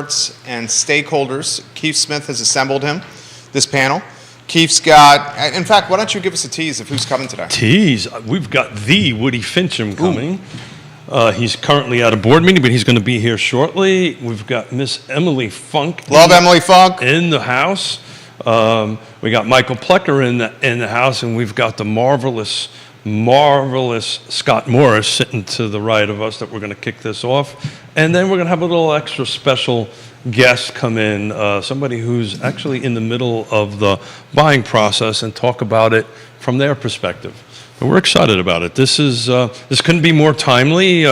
experts and stakeholders. Keith Smith has assembled this panel. Keith's got, in fact, why don't you give us a tease of who's coming today? Tease? We've got the Woody Fincham coming. He's currently at a board meeting, but he's going to be here shortly. We've got Miss Emily Funk. Love Emily Funk. In the house. We got Michael Plecker in the house, and we've got the marvelous Scott Morris sitting to the right of us that we're going to kick this off. And then we're going to have a little extra special guest come in, somebody who's actually in the middle of the buying process and talk about it from their perspective. And we're excited about it. This couldn't be more timely.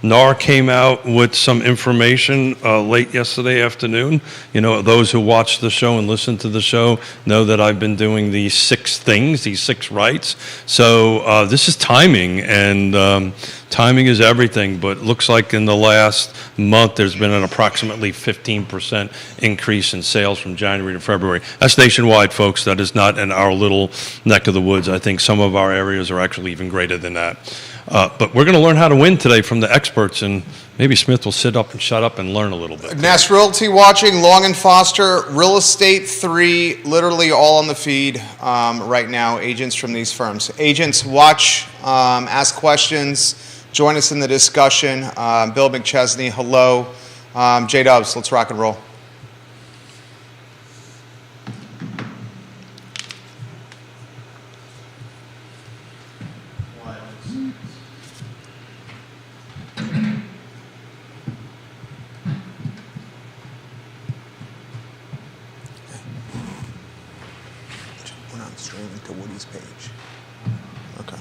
NAR came out with some information late yesterday afternoon. You know, those who watch the show and listen to the show know that I've been doing these 6 things, these 6 rights. So this is timing, and timing is everything. But it looks like in the last month there's been an approximately 15% increase in sales from January to February. That's nationwide, folks. That is not in our little neck of the woods. I think some of our areas are actually even greater than that. But we're going to learn how to win today from the experts, and maybe Smith will sit up and shut up and learn a little bit. Nash Realty watching, Long and Foster, Real Estate 3, literally all on the feed right now, agents from these firms. Agents, watch, ask questions, join us in the discussion. Bill McChesney, hello. J-Dubs, let's rock and roll. To Woody's page. Okay.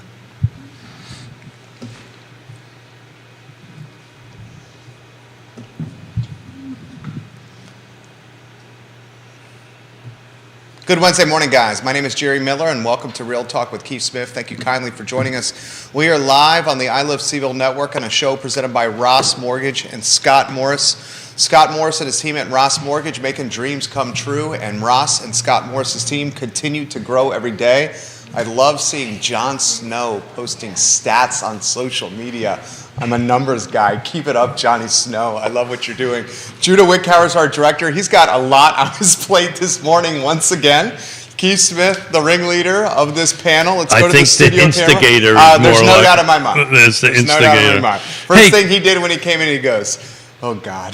Good Wednesday morning, guys. My name is Jerry Miller, and welcome to Real Talk with Keith Smith. Thank you kindly for joining us. We are live on the I Live CVille Network on a show presented by Ross Mortgage and Scott Morris. Scott Morris and his team at Ross Mortgage making dreams come true, and Ross and Scott Morris's team continue to grow every day. I love seeing Jon Snow posting stats on social media. I'm a numbers guy. Keep it up, Johnny Snow. I love what you're doing. Judah Wickhauer is our director. He's got a lot on his plate this morning once again. Keith Smith, the ringleader of this panel. Let's go to the studio camera. I think the instigator There's no doubt in my mind. There's the instigator. No doubt in my mind. First thing he did when he came in, he goes, oh, God.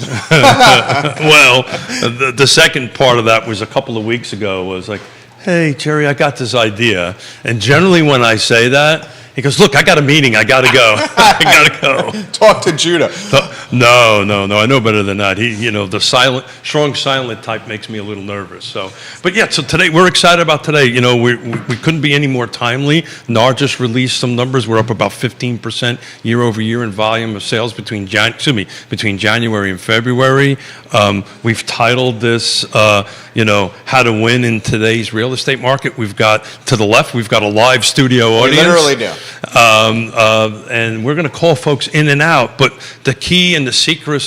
Well, the second part of that was a couple of weeks ago was like, hey, Jerry, I got this idea. And generally when I say that, he goes, look, I got a meeting. I got to go. I got to go. Talk to Judah. No. I know better than that. The strong silent type makes me a little nervous. So today, we're excited about today. You know, we couldn't be any more timely. NAR just released some numbers. We're up about 15% year over year in volume of sales between January and February. We've titled this, how to win in today's real estate market. We've got, to the left, we've got a live studio audience. We literally do. And we're going to call folks in and out. But the key and the secret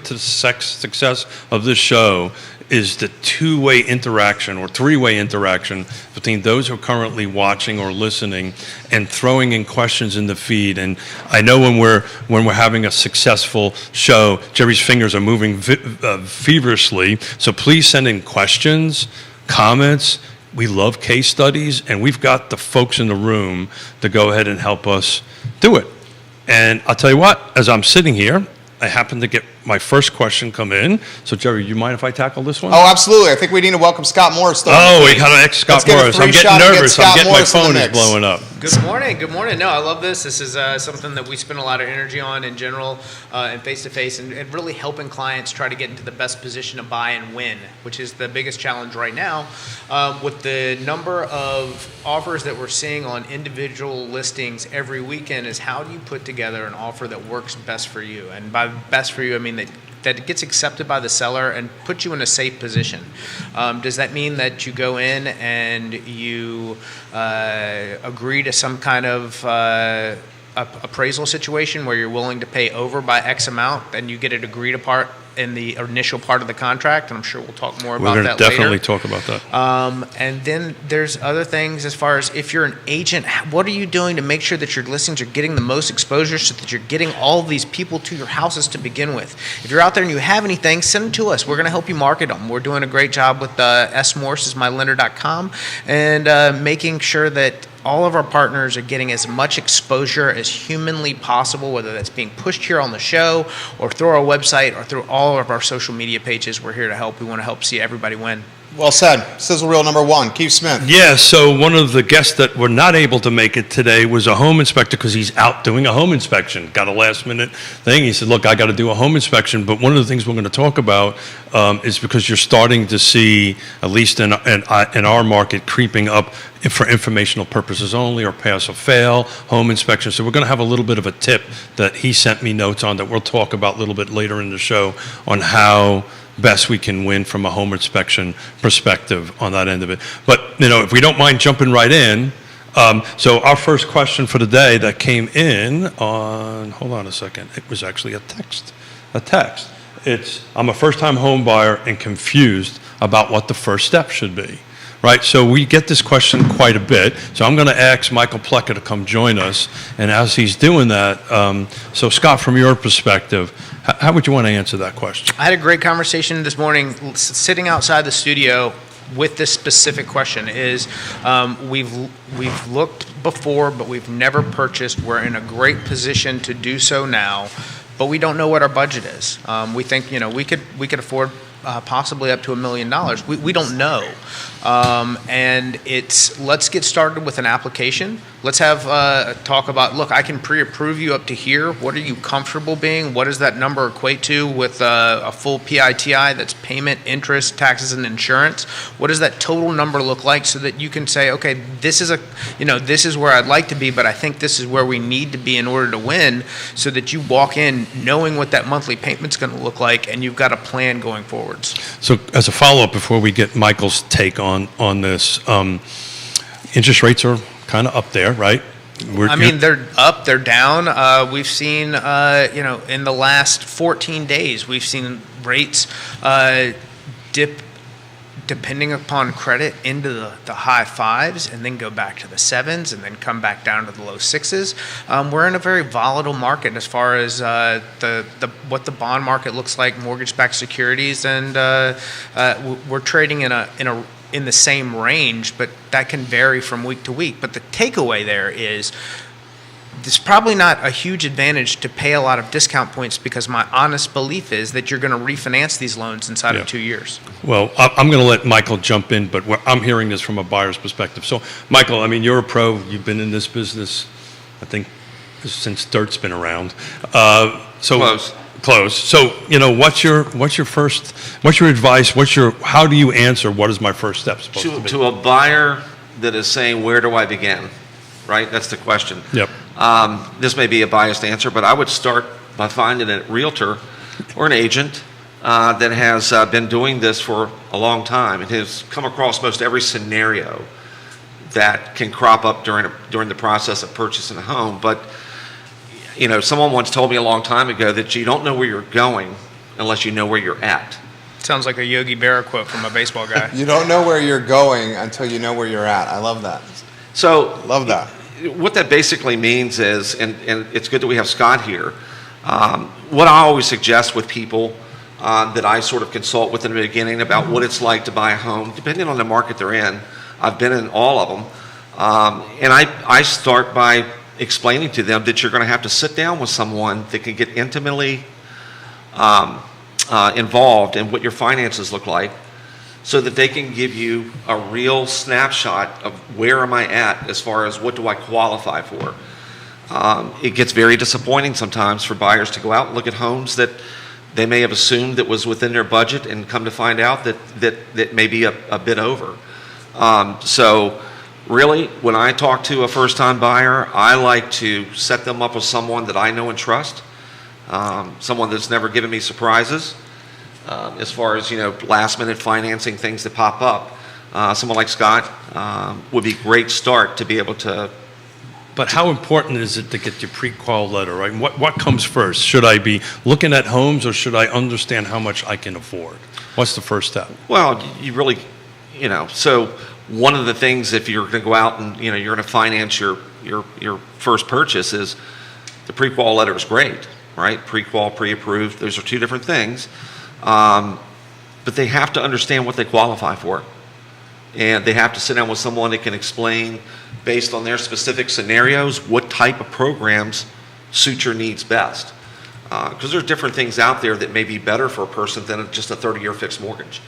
to the success of this show is the two-way interaction or three-way interaction between those who are currently watching or listening and throwing in questions in the feed. And I know when we're having a successful show, Jerry's fingers are moving feverishly. So please send in questions, comments. We love case studies, and we've got the folks in the room to go ahead and help us do it. And I'll tell you what, as I'm sitting here, I happen to get my first question come in. So, Jerry, you mind if I tackle this one? Oh, absolutely. I think we need to welcome Scott Morris. We got to ex Scott Morris. I'm getting nervous. My phone is blowing up. Good morning. No, I love this. This is something that we spend a lot of energy on in general and face-to-face and really helping clients try to get into the best position to buy and win, which is the biggest challenge right now. With the number of offers that we're seeing on individual listings every weekend is how do you put together an offer that works best for you? And by best for you, I mean that it gets accepted by the seller and puts you in a safe position. Does that mean that you go in and you agree to some kind of appraisal situation where you're willing to pay over by X amount and you get it agreed in the initial part of the contract, and I'm sure we'll talk more We're about going that to definitely later. talk about that. And then there's other things as far as if you're an agent, what are you doing to make sure that your listings are getting the most exposure so that you're getting all of these people to your houses to begin with? If you're out there and you have anything, send them to us. We're going to help you market them. We're doing a great job with smorrisismylender.com and making sure that all of our partners are getting as much exposure as humanly possible, whether that's being pushed here on the show or through our website or through all of our social media pages. We're here to help. We want to help see everybody win. Well said. Sizzle Reel number 1, Keith Smith. Yeah, so one of the guests that were not able to make it today was a home inspector because he's out doing a home inspection. Got a last minute thing. He said, look, I got to do a home inspection. But one of the things we're going to talk about is because you're starting to see, at least in our market, creeping up for informational purposes only or pass or fail home inspection. So we're going to have a little bit of a tip that he sent me notes on that we'll talk about a little bit later in the show on how best we can win from a home inspection perspective on that end of it. But, if we don't mind jumping right in, so our first question for the day that came in on, hold on a second, it was actually a text. It's, I'm a first-time home buyer and confused about what the first step should be. Right, so we get this question quite a bit. So I'm going to ask Michael Plecker to come join us. And as he's doing that, so Scott, from your perspective, how would you want to answer that question? I had a great conversation this morning sitting outside the studio with this specific question is we've looked before, but we've never purchased. We're in a great position to do so now, but we don't know what our budget is. We think, we could afford possibly up to $1 million. We don't know. And let's get started with an application. Let's have talk about, look, I can pre-approve you up to here. What are you comfortable being? What does that number equate to with a full PITI, that's payment, interest, taxes, and insurance? What does that total number look like so that you can say, okay, this is where I'd like to be, but I think this is where we need to be in order to win, so that you walk in knowing what that monthly payment's going to look like and you've got a plan going forwards. So as a follow-up, before we get Michael's take on this, interest rates are kind of up there, right? They're up, they're down. We've seen, in the last 14 days, we've seen rates dip, depending upon credit, into the high 5s and then go back to the 7s and then come back down to the low 6s. We're in a very volatile market as far as what the bond market looks like, mortgage-backed securities, and we're trading in the same range, but that can vary from week to week. But the takeaway there is it's probably not a huge advantage to pay a lot of discount points, because my honest belief is that you're going to refinance these loans inside of 2 years. Well, I'm going to let Michael jump in, but I'm hearing this from a buyer's perspective. So, Michael, you're a pro. You've been in this business, I think, since dirt's been around. Close. So, what's your advice? How do you answer, what is my first step supposed to be? To a buyer that is saying, where do I begin? Right? That's the question. Yep. This may be a biased answer, but I would start by finding a realtor or an agent that has been doing this for a long time and has come across most every scenario that can crop up during the process of purchasing a home. But someone once told me a long time ago that you don't know where you're going unless you know where you're at. Sounds like a Yogi Berra quote from a baseball guy. You don't know where you're going until you know where you're at. I love that. So, Love that. What that basically means is, and it's good that we have Scott here, what I always suggest with people that I sort of consult with in the beginning about what it's like to buy a home, depending on the market they're in. I've been in all of them. And I start by explaining to them that you're going to have to sit down with someone that can get intimately involved in what your finances look like, so that they can give you a real snapshot of where am I at as far as what do I qualify for. It gets very disappointing sometimes for buyers to go out and look at homes that they may have assumed that was within their budget and come to find out that may be a bit over. So really, when I talk to a first-time buyer, I like to set them up with someone that I know and trust, someone that's never given me surprises. As far as last-minute financing things that pop up, someone like Scott would be a great start to be able to But how important is it to get your pre-qual letter, right? What comes first? Should I be looking at homes, or should I understand how much I can afford? What's the first step? Well, you really, so one of the things, if you're going to go out and, you're going to finance your first purchase, is the pre-qual letter is great, right? Pre-qual, pre-approved, those are two different things. But they have to understand what they qualify for. And they have to sit down with someone that can explain, based on their specific scenarios, what type of programs suit your needs best. Because there's different things out there that may be better for a person than just a 30-year fixed mortgage.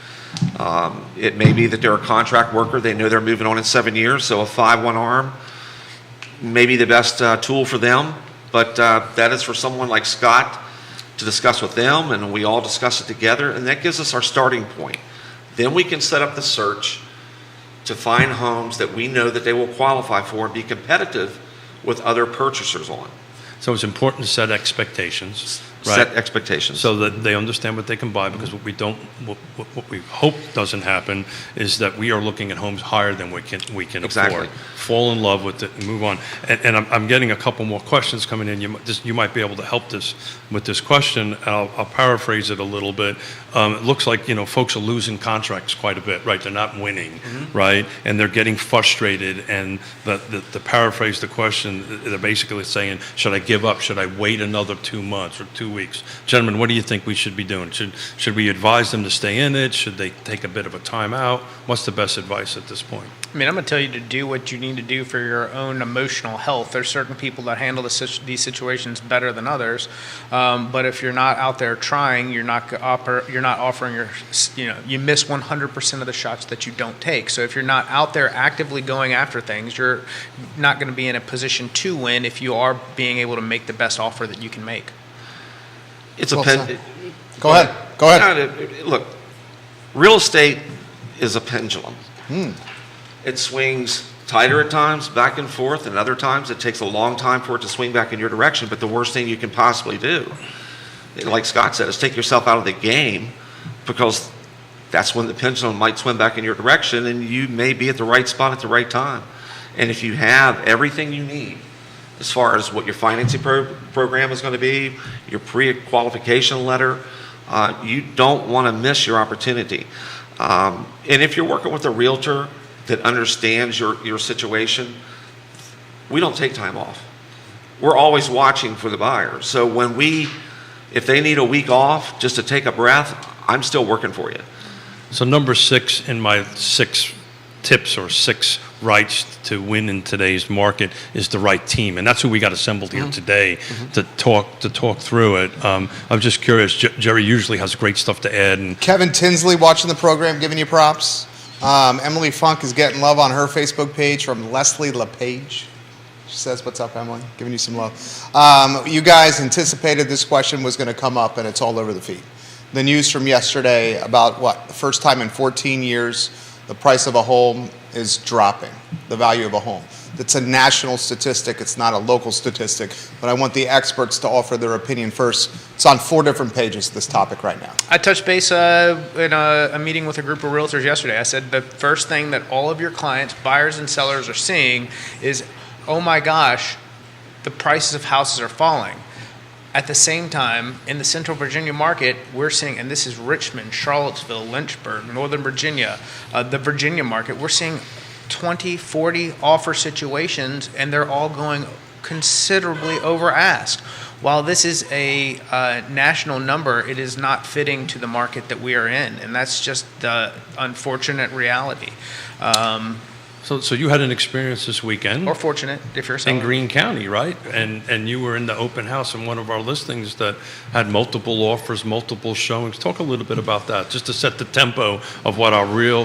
It may be that they're a contract worker, they know they're moving on in 7 years, so a 5/1 ARM may be the best tool for them, but that is for someone like Scott to discuss with them, and we all discuss it together, and that gives us our starting point. Then we can set up the search to find homes that we know that they will qualify for and be competitive with other purchasers on. So it's important to set expectations, right? Set expectations. So that they understand what they can buy, because what we hope doesn't happen is that we are looking at homes higher than we can Exactly. afford. Fall in love with it and move on. And I'm getting a couple more questions coming in. You might be able to help with this question. I'll paraphrase it a little bit. It looks like folks are losing contracts quite a bit, right? They're not winning, right? And they're getting frustrated. And the paraphrase the question, they're basically saying, should I give up? Should I wait another 2 months or 2 weeks? Gentlemen, what do you think we should be doing? Should we advise them to stay in it? Should they take a bit of a time out? What's the best advice at this point? I mean, I'm going to tell you to do what you need to do for your own emotional health. There's certain people that handle these situations better than others, but if you're not out there trying, you're not offering you miss 100% of the shots that you don't take. So if you're not out there actively going after things, you're not going to be in a position to win if you are being able to make the best offer that you can make. It's Well a pen. said. Go ahead. Look, real estate is a pendulum. It swings tighter at times, back and forth, and other times it takes a long time for it to swing back in your direction. But the worst thing you can possibly do, like Scott said, is take yourself out of the game, because that's when the pendulum might swing back in your direction, and you may be at the right spot at the right time. And if you have everything you need, as far as what your financing program is going to be, your pre-qualification letter, you don't want to miss your opportunity. And if you're working with a realtor that understands your situation, we don't take time off. We're always watching for the buyer. So if they need a week off just to take a breath, I'm still working for you. So number 6 in my 6 tips or 6 rights to win in today's market is the right team, and that's who we got assembled here today to talk through it. I'm just curious. Jerry usually has great stuff to add, and Kevin Tinsley watching the program, giving you props. Emily Funk is getting love on her Facebook page from Leslie LePage. She says, "What's up, Emily? Giving you some love." You guys anticipated this question was going to come up, and it's all over the feed. The news from yesterday about the first time in 14 years, the price of a home is dropping, the value of a home. It's a national statistic. It's not a local statistic, but I want the experts to offer their opinion first. It's on 4 different pages, this topic right now. I touched base in a meeting with a group of realtors yesterday. I said the first thing that all of your clients, buyers and sellers, are seeing is, oh my gosh, the prices of houses are falling. At the same time, in the Central Virginia market, we're seeing, and this is Richmond, Charlottesville, Lynchburg, Northern Virginia, the Virginia market, we're seeing 20, 40 offer situations, and they're all going considerably over ask. While this is a national number, it is not fitting to the market that we are in, and that's just the unfortunate reality. so you had an experience this weekend. Or fortunate, if you're a In seller. Greene County, right? And you were in the open house in one of our listings that had multiple offers, multiple showings. Talk a little bit about that, just to set the tempo of what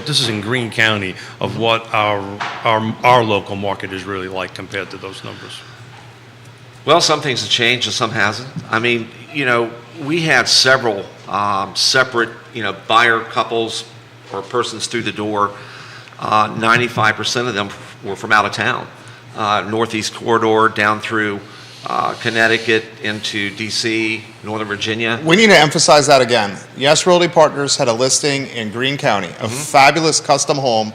this is in Greene County, of what our local market is really like compared to those numbers. Well, some things have changed and some hasn't. I mean, we had several separate, buyer couples or persons through the door. 95% of them were from out of town, Northeast corridor down through Connecticut into DC, Northern Virginia. We need to emphasize that again. Yes Realty Partners had a listing in Greene County, a fabulous custom home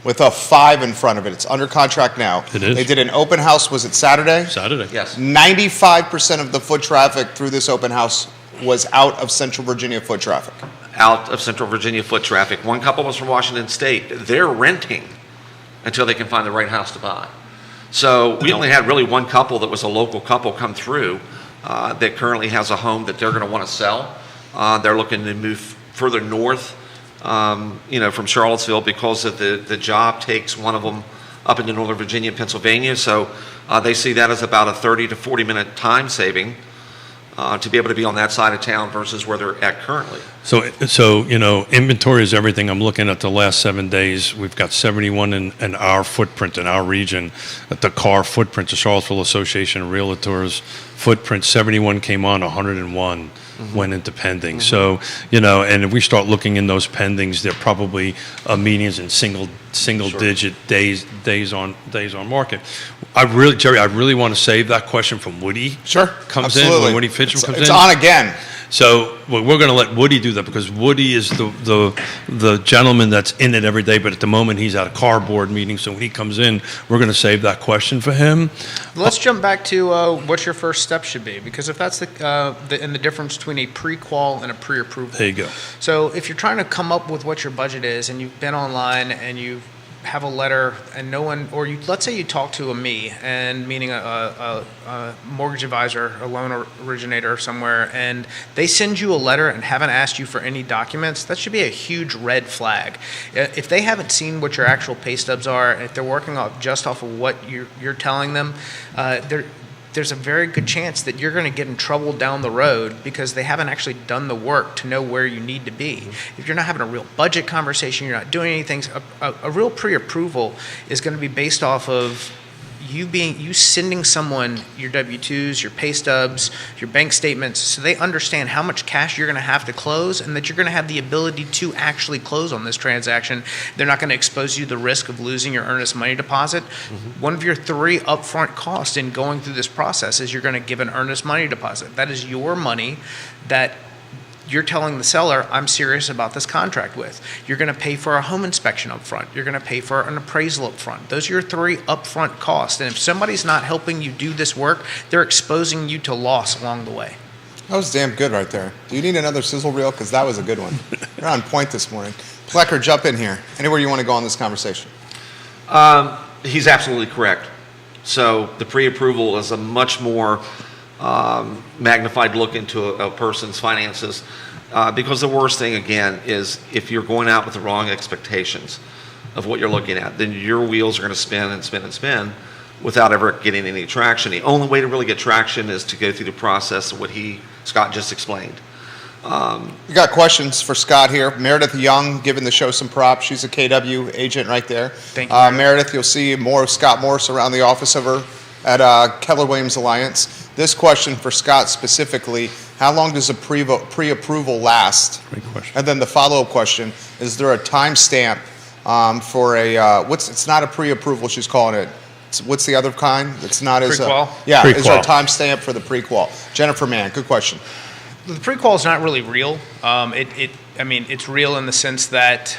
with a 5 in front of it. It's under contract now. It is. They did an open house, was it Saturday? Saturday. Yes. 95% of the foot traffic through this open house was out of Central Virginia foot traffic. Out of Central Virginia foot traffic. One couple was from Washington State. They're renting until they can find the right house to buy. So we only had really one couple that was a local couple come through that currently has a home that they're going to want to sell. They're looking to move further north, from Charlottesville because of the job takes one of them up into Northern Virginia and Pennsylvania. So they see that as about a 30 to 40 minute time saving to be able to be on that side of town versus where they're at currently. So inventory is everything. I'm looking at the last 7 days. We've got 71 in our footprint in our region. At the CAR footprint, the Charlottesville Association of Realtors footprint, 71 came on, 101 went into pending. So, and if we start looking in those pendings, they're probably medians in single digit days on market. Jerry, I really want to save that question from Woody. Sure, Comes absolutely. in, when Woody Fitcham comes in. It's on again. So we're going to let Woody do that because Woody is the gentleman that's in it every day. But at the moment, he's at a car board meeting. So when he comes in, we're going to save that question for him. Let's jump back to what your first step should be, because if that's the difference between a pre-qual and a pre-approval. There you go. So if you're trying to come up with what your budget is, and you've been online and you have a letter and no one, or let's say you talk to meaning a mortgage advisor, a loan originator somewhere, and they send you a letter and haven't asked you for any documents, that should be a huge red flag. If they haven't seen what your actual pay stubs are, if they're working just off of what you're telling them, there's a very good chance that you're going to get in trouble down the road because they haven't actually done the work to know where you need to be. If you're not having a real budget conversation, you're not doing anything, a real pre-approval is going to be based off of you sending someone your W-2s, your pay stubs, your bank statements, so they understand how much cash you're going to have to close and that you're going to have the ability to actually close on this transaction. They're not going to expose you to the risk of losing your earnest money deposit. One of your 3 upfront costs in going through this process is you're going to give an earnest money deposit. That is your money that you're telling the seller, I'm serious about this contract with. You're going to pay for a home inspection up front. You're going to pay for an appraisal up front. Those are your 3 upfront costs. And if somebody's not helping you do this work, they're exposing you to loss along the way. That was damn good right there. Do you need another sizzle reel? Because that was a good one. You're on point this morning. Plecker, jump in here. Anywhere you want to go on this conversation? He's absolutely correct. So the pre-approval is a much more magnified look into a person's finances because the worst thing, again, is if you're going out with the wrong expectations of what you're looking at, then your wheels are going to spin and spin and spin without ever getting any traction. The only way to really get traction is to go through the process of what Scott just explained. We got questions for Scott here. Meredith Young giving the show some props. She's a KW agent right there. Thank you. Meredith, you'll see more of Scott Morris around the office of her at Keller Williams Alliance. This question for Scott specifically, how long does a pre-approval last? Great question. And then the follow-up question, is there a time stamp for it's not a pre-approval, she's calling it. What's the other kind? It's not as Pre-qual? Yeah, is there a Pre-qual. time stamp for the pre-qual? Jennifer Mann, good question. The pre-qual is not really real. It's real in the sense that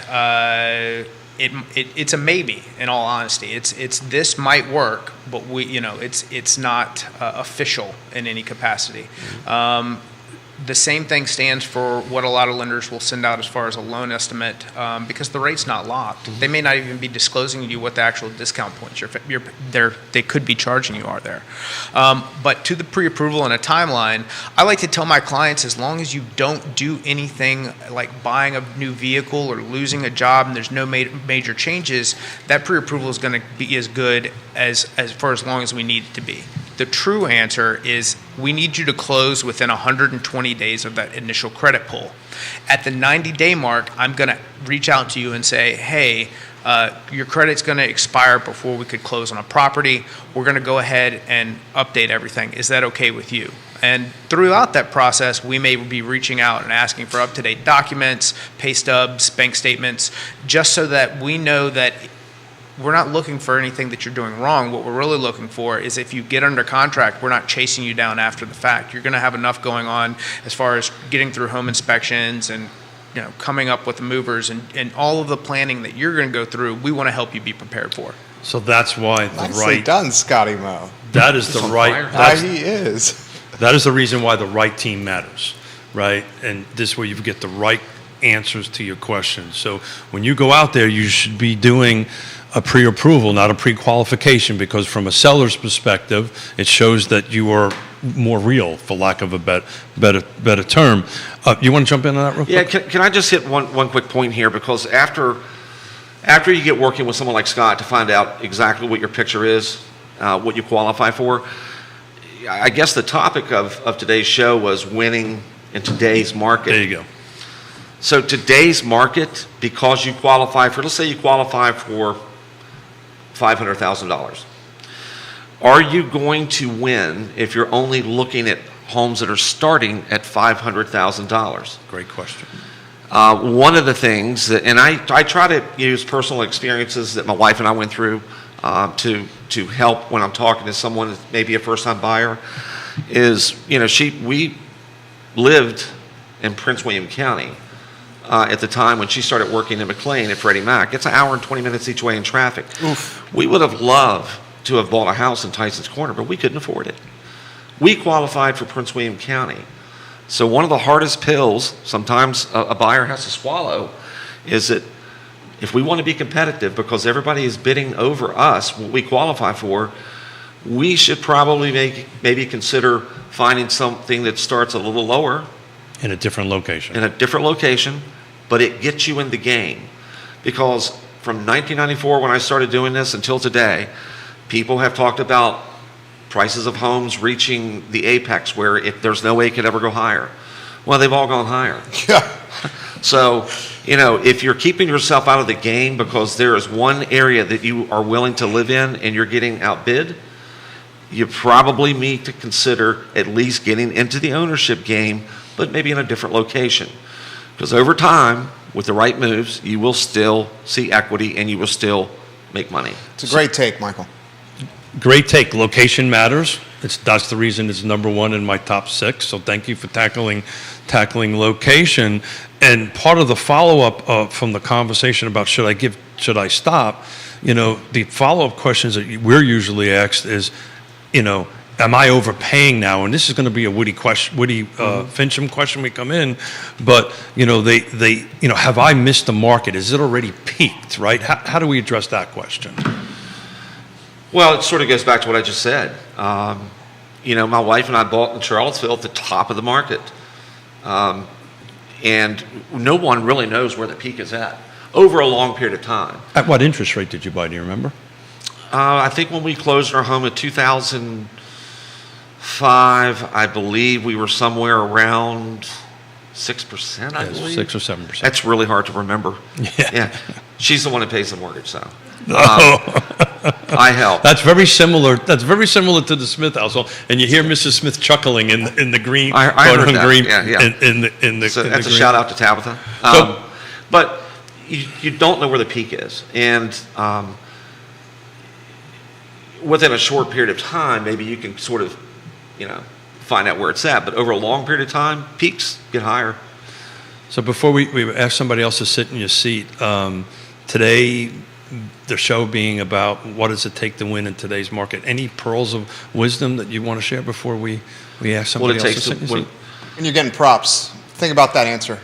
it's a maybe. In all honesty, it's this might work, but it's not official in any capacity. The same thing stands for what a lot of lenders will send out as far as a loan estimate because the rate's not locked. They may not even be disclosing to you what the actual discount points they could be charging you are there. But to the pre-approval and a timeline, I like to tell my clients as long as you don't do anything like buying a new vehicle or losing a job and there's no major changes, that pre-approval is going to be as good as for as long as we need it to be. The true answer is we need you to close within 120 days of that initial credit pull. At the 90-day mark, I'm going to reach out to you and say, hey, your credit's going to expire before we could close on a property. We're going to go ahead and update everything. Is that okay with you? And throughout that process, we may be reaching out and asking for up-to-date documents, pay stubs, bank statements, just so that we know that we're not looking for anything that you're doing wrong. What we're really looking for is if you get under contract, we're not chasing you down after the fact. You're going to have enough going on as far as getting through home inspections and coming up with the movers and all of the planning that you're going to go through, we want to help you be prepared for. So that's why the Nicely done, Scotty Mo. that is the on right, fire. that's, He is. that is the reason why the right team matters, right? And this way you get the right answers to your questions. So when you go out there, you should be doing a pre-approval, not a pre-qualification, because from a seller's perspective, it shows that you are more real, for lack of a better term. You want to jump in on that real Yeah, quick? can I just hit one quick point here? Because after you get working with someone like Scott to find out exactly what your picture is, what you qualify for, I guess the topic of today's show was winning in today's market. There you go. So today's market, because you qualify for, let's say you qualify for $500,000. Are you going to win if you're only looking at homes that are starting at $500,000? Great question. One of the things that, and I try to use personal experiences that my wife and I went through to help when I'm talking to someone that's maybe a first-time buyer, is, we lived in Prince William County at the time when she started working in McLean at Freddie Mac. It's an hour and 20 minutes each way in traffic. Oof. We would have loved to have bought a house in Tyson's Corner, but we couldn't afford it. We qualified for Prince William County. So one of the hardest pills sometimes a buyer has to swallow is that if we want to be competitive, because everybody is bidding over us, what we qualify for, we should probably maybe consider finding something that starts a little lower In a different location. in a different location, but it gets you in the game. Because from 1994, when I started doing this, until today, people have talked about prices of homes reaching the apex where there's no way it could ever go higher. Well, they've all gone higher. Yeah. So, if you're keeping yourself out of the game because there is one area that you are willing to live in and you're getting outbid, you probably need to consider at least getting into the ownership game, but maybe in a different location. Because over time, with the right moves, you will still see equity and you will still make money. It's a great take, Michael. Great take. Location matters. That's the reason it's number one in my top 6. So thank you for tackling location. And part of the follow-up from the conversation about should I stop, the follow-up questions that we're usually asked is, am I overpaying now? And this is going to be a Woody Fincham question we come in, but they have I missed the market? Is it already peaked? Right? How do we address that question? Well, it sort of goes back to what I just said. My wife and I bought in Charlottesville at the top of the market. And no one really knows where the peak is at over a long period of time. At what interest rate did you buy? Do you remember? I think when we closed our home in 2005, I believe we were somewhere around 6%, I believe. 6 or 7%. That's really hard to remember. Yeah. She's the one that pays the mortgage, so. Oh. I help. That's very similar. That's very similar to the Smith household, and you hear Mrs. Smith chuckling in the green. I heard that. Green, Yeah. In the So in that's the a green. shout out to Tabitha. So- But you don't know where the peak is, and within a short period of time, maybe you can sort of, find out where it's at. But over a long period of time, peaks get higher. So before we ask somebody else to sit in your seat, today, the show being about what does it take to win in today's market. Any pearls of wisdom that you want to share before we ask What somebody it else takes to sit in to your win. seat? And you're getting props. Think about that answer.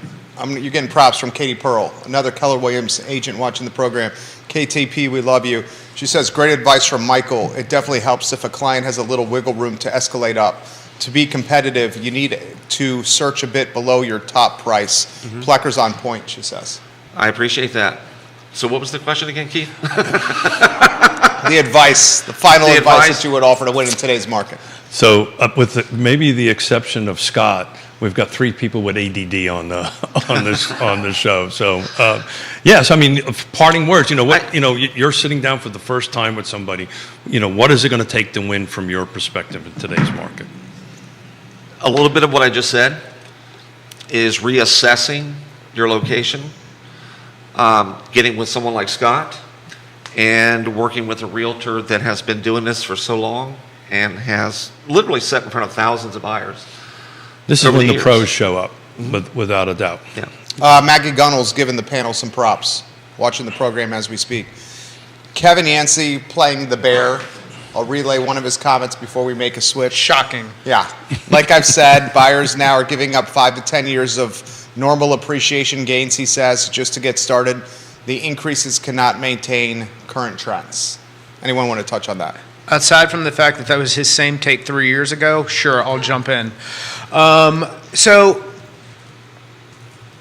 You're getting props from Katie Pearl, another Keller Williams agent watching the program. KTP, we love you. She says, great advice from Michael. It definitely helps if a client has a little wiggle room to escalate up. To be competitive, you need to search a bit below your top price. Plecker's on point, she says. I appreciate that. So what was the question again, Keith? The advice, the final The advice advice- that you would offer to win in today's market. So with maybe the exception of Scott, we've got 3 people with ADD on the on the show. So yes, I mean, parting words. You're sitting down for the first time with somebody. What is it going to take to win from your perspective in today's market? A little bit of what I just said is reassessing your location, getting with someone like Scott, and working with a realtor that has been doing this for so long and has literally sat in front of thousands of buyers. This is Over when the the years. pros show up, without a doubt. Yeah. Maggie Gunnell's giving the panel some props, watching the program as we speak. Kevin Yancey playing the bear. I'll relay one of his comments before we make a switch. Shocking. Yeah. Like I've said, buyers now are giving up 5 to 10 years of normal appreciation gains, he says, just to get started. The increases cannot maintain current trends. Anyone want to touch on that? Aside from the fact that that was his same take 3 years ago, sure, I'll jump in. So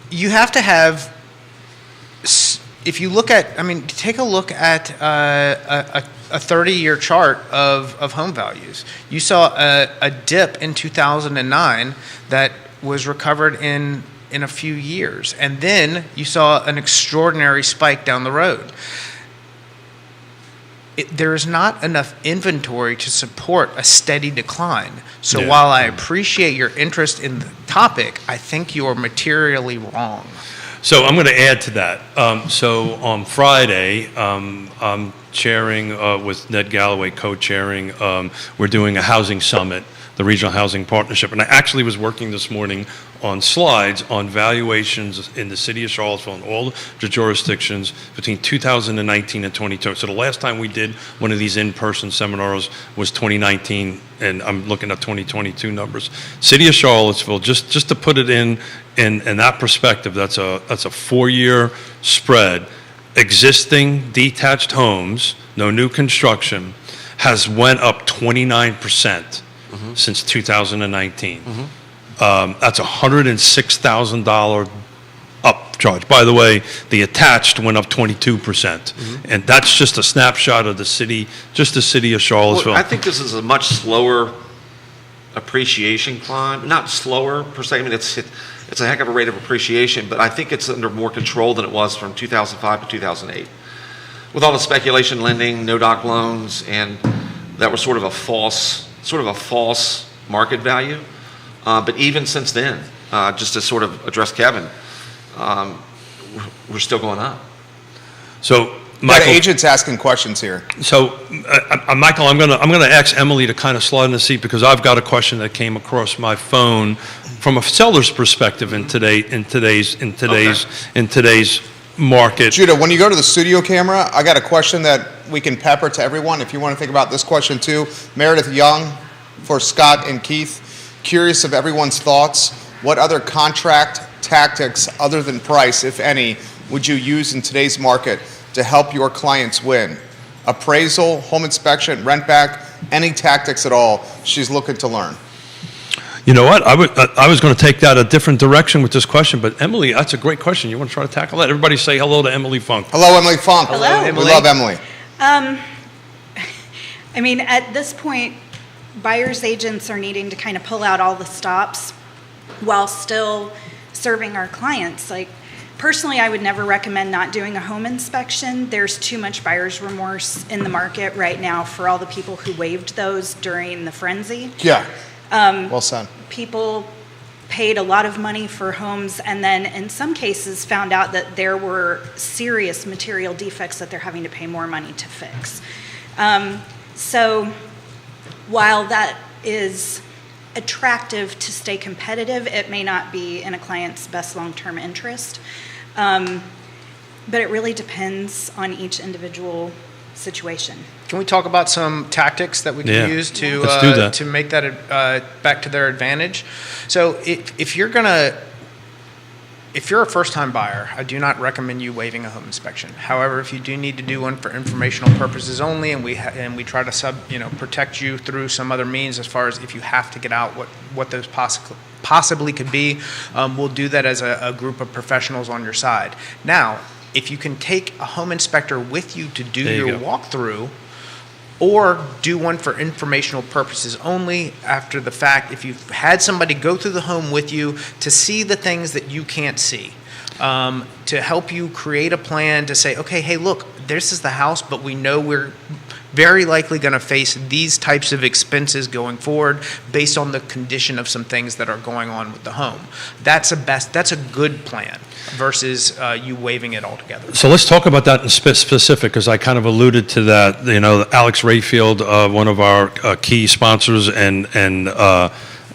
you have to have, if you look at, take a look at a 30-year chart of home values. You saw a dip in 2009 that was recovered in a few years. And then you saw an extraordinary spike down the road. There is not enough inventory to support a steady decline. So Yeah. while I appreciate your interest in the topic, I think you are materially wrong. So I'm going to add to that. So on Friday, I'm chairing with Ned Galloway, co-chairing. We're doing a housing summit, the Regional Housing Partnership. And I actually was working this morning on slides on valuations in the city of Charlottesville and all the jurisdictions between 2019 and 2022. So the last time we did one of these in-person seminars was 2019, and I'm looking at 2022 numbers. City of Charlottesville, just to put it in that perspective, that's a 4-year spread. Existing detached homes, no new construction, has went up 29% since 2019. That's a $106,000 upcharge. By the way, the attached went up 22%. And that's just a snapshot of the city, just the city of Charlottesville. Well, I think this is a much slower appreciation climb. Not slower per se. I mean, it's a heck of a rate of appreciation, but I think it's under more control than it was from 2005 to 2008. With all the speculation lending, no-doc loans, and that was sort of a false market value. But even since then, just to sort of address Kevin, we're still going up. So, Got Michael, agents asking questions here. So, Michael, I'm gonna ask Emily to kind of slide in the seat because I've got a question that came across my phone from a seller's perspective in today's market. Judah, when you go to the studio camera, I got a question that we can pepper to everyone. If you want to think about this question too, Meredith Young for Scott and Keith. Curious of everyone's thoughts. What other contract tactics other than price, if any, would you use in today's market to help your clients win? Appraisal, home inspection, rent back, any tactics at all she's looking to learn. You know what? I was going to take that a different direction with this question, but Emily, that's a great question. You want to try to tackle that? Everybody say hello to Emily Funk. Hello, Emily Funk. Hello, Emily. We love Emily. At this point, buyer's agents are needing to kind of pull out all the stops while still serving our clients. Like, personally, I would never recommend not doing a home inspection. There's too much buyer's remorse in the market right now for all the people who waived those during the frenzy. Yeah. Well said. People paid a lot of money for homes and then in some cases found out that there were serious material defects that they're having to pay more money to fix. So while that is attractive to stay competitive, it may not be in a client's best long-term interest. But it really depends on each individual situation. Can we talk about some tactics that we can Yeah. use to Let's do that. to make that back to their advantage? So if you're a first-time buyer, I do not recommend you waiving a home inspection. However, if you do need to do one for informational purposes only, and we try to protect you through some other means as far as if you have to get out what those possibly could be, we'll do that as a group of professionals on your side. Now, if you can take a home inspector with you to do There you your go. walkthrough, or do one for informational purposes only after the fact, if you've had somebody go through the home with you to see the things that you can't see, to help you create a plan to say, okay, hey, look, this is the house, but we know we're very likely going to face these types of expenses going forward based on the condition of some things that are going on with the home. That's a good plan versus you waiving it altogether. So let's talk about that in specific, because I kind of alluded to that. You know, Alex Rayfield, one of our key sponsors and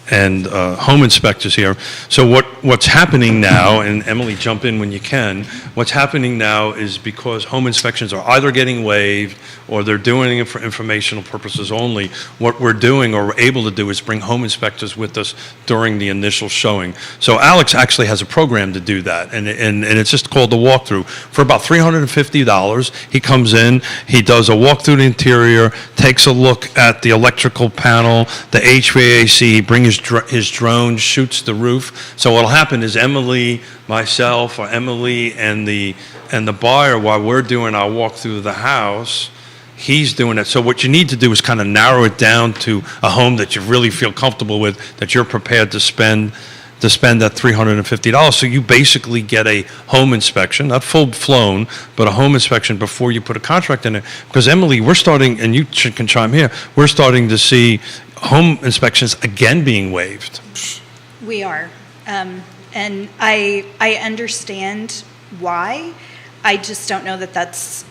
home inspectors here. So what's happening now, and Emily, jump in when you can, what's happening now is because home inspections are either getting waived or they're doing it for informational purposes only, what we're doing or we're able to do is bring home inspectors with us during the initial showing. So Alex actually has a program to do that, and it's just called the walkthrough. For about $350, he comes in, he does a walk through the interior, takes a look at the electrical panel, the HVAC, he brings his drone, shoots the roof. So what'll happen is Emily, myself, or Emily and the buyer, while we're doing our walk through the house, he's doing it. So what you need to do is kind of narrow it down to a home that you really feel comfortable with, that you're prepared to spend that $350. So you basically get a home inspection, not full-blown, but a home inspection before you put a contract in it. Because Emily, we're starting, and you can chime here, we're starting to see home inspections again being waived. We are. And I understand why. I just don't know that that's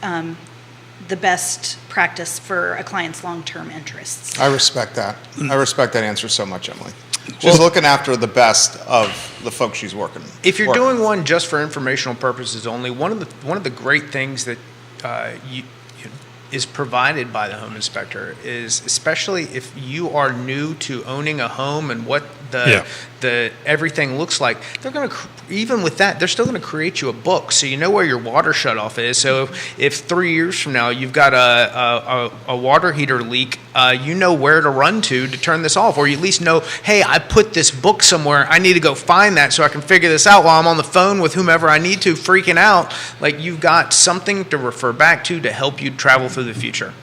the best practice for a client's long-term interests. I respect that. I respect that answer so much, Emily. Just looking after the best of the folks she's working. If you're working doing one just for informational purposes only, one of the great things that is provided by the home inspector is, especially if you are new to owning a home and what the everything looks like, they're going to, even with that, they're still going to create you a book so you know where your water shutoff is. So if 3 years from now you've got a water heater leak, you know where to run to turn this off, or you at least know, hey, I put this book somewhere, I need to go find that so I can figure this out while I'm on the phone with whomever I need to, freaking out. Like, you've got something to refer back to help you travel through the future.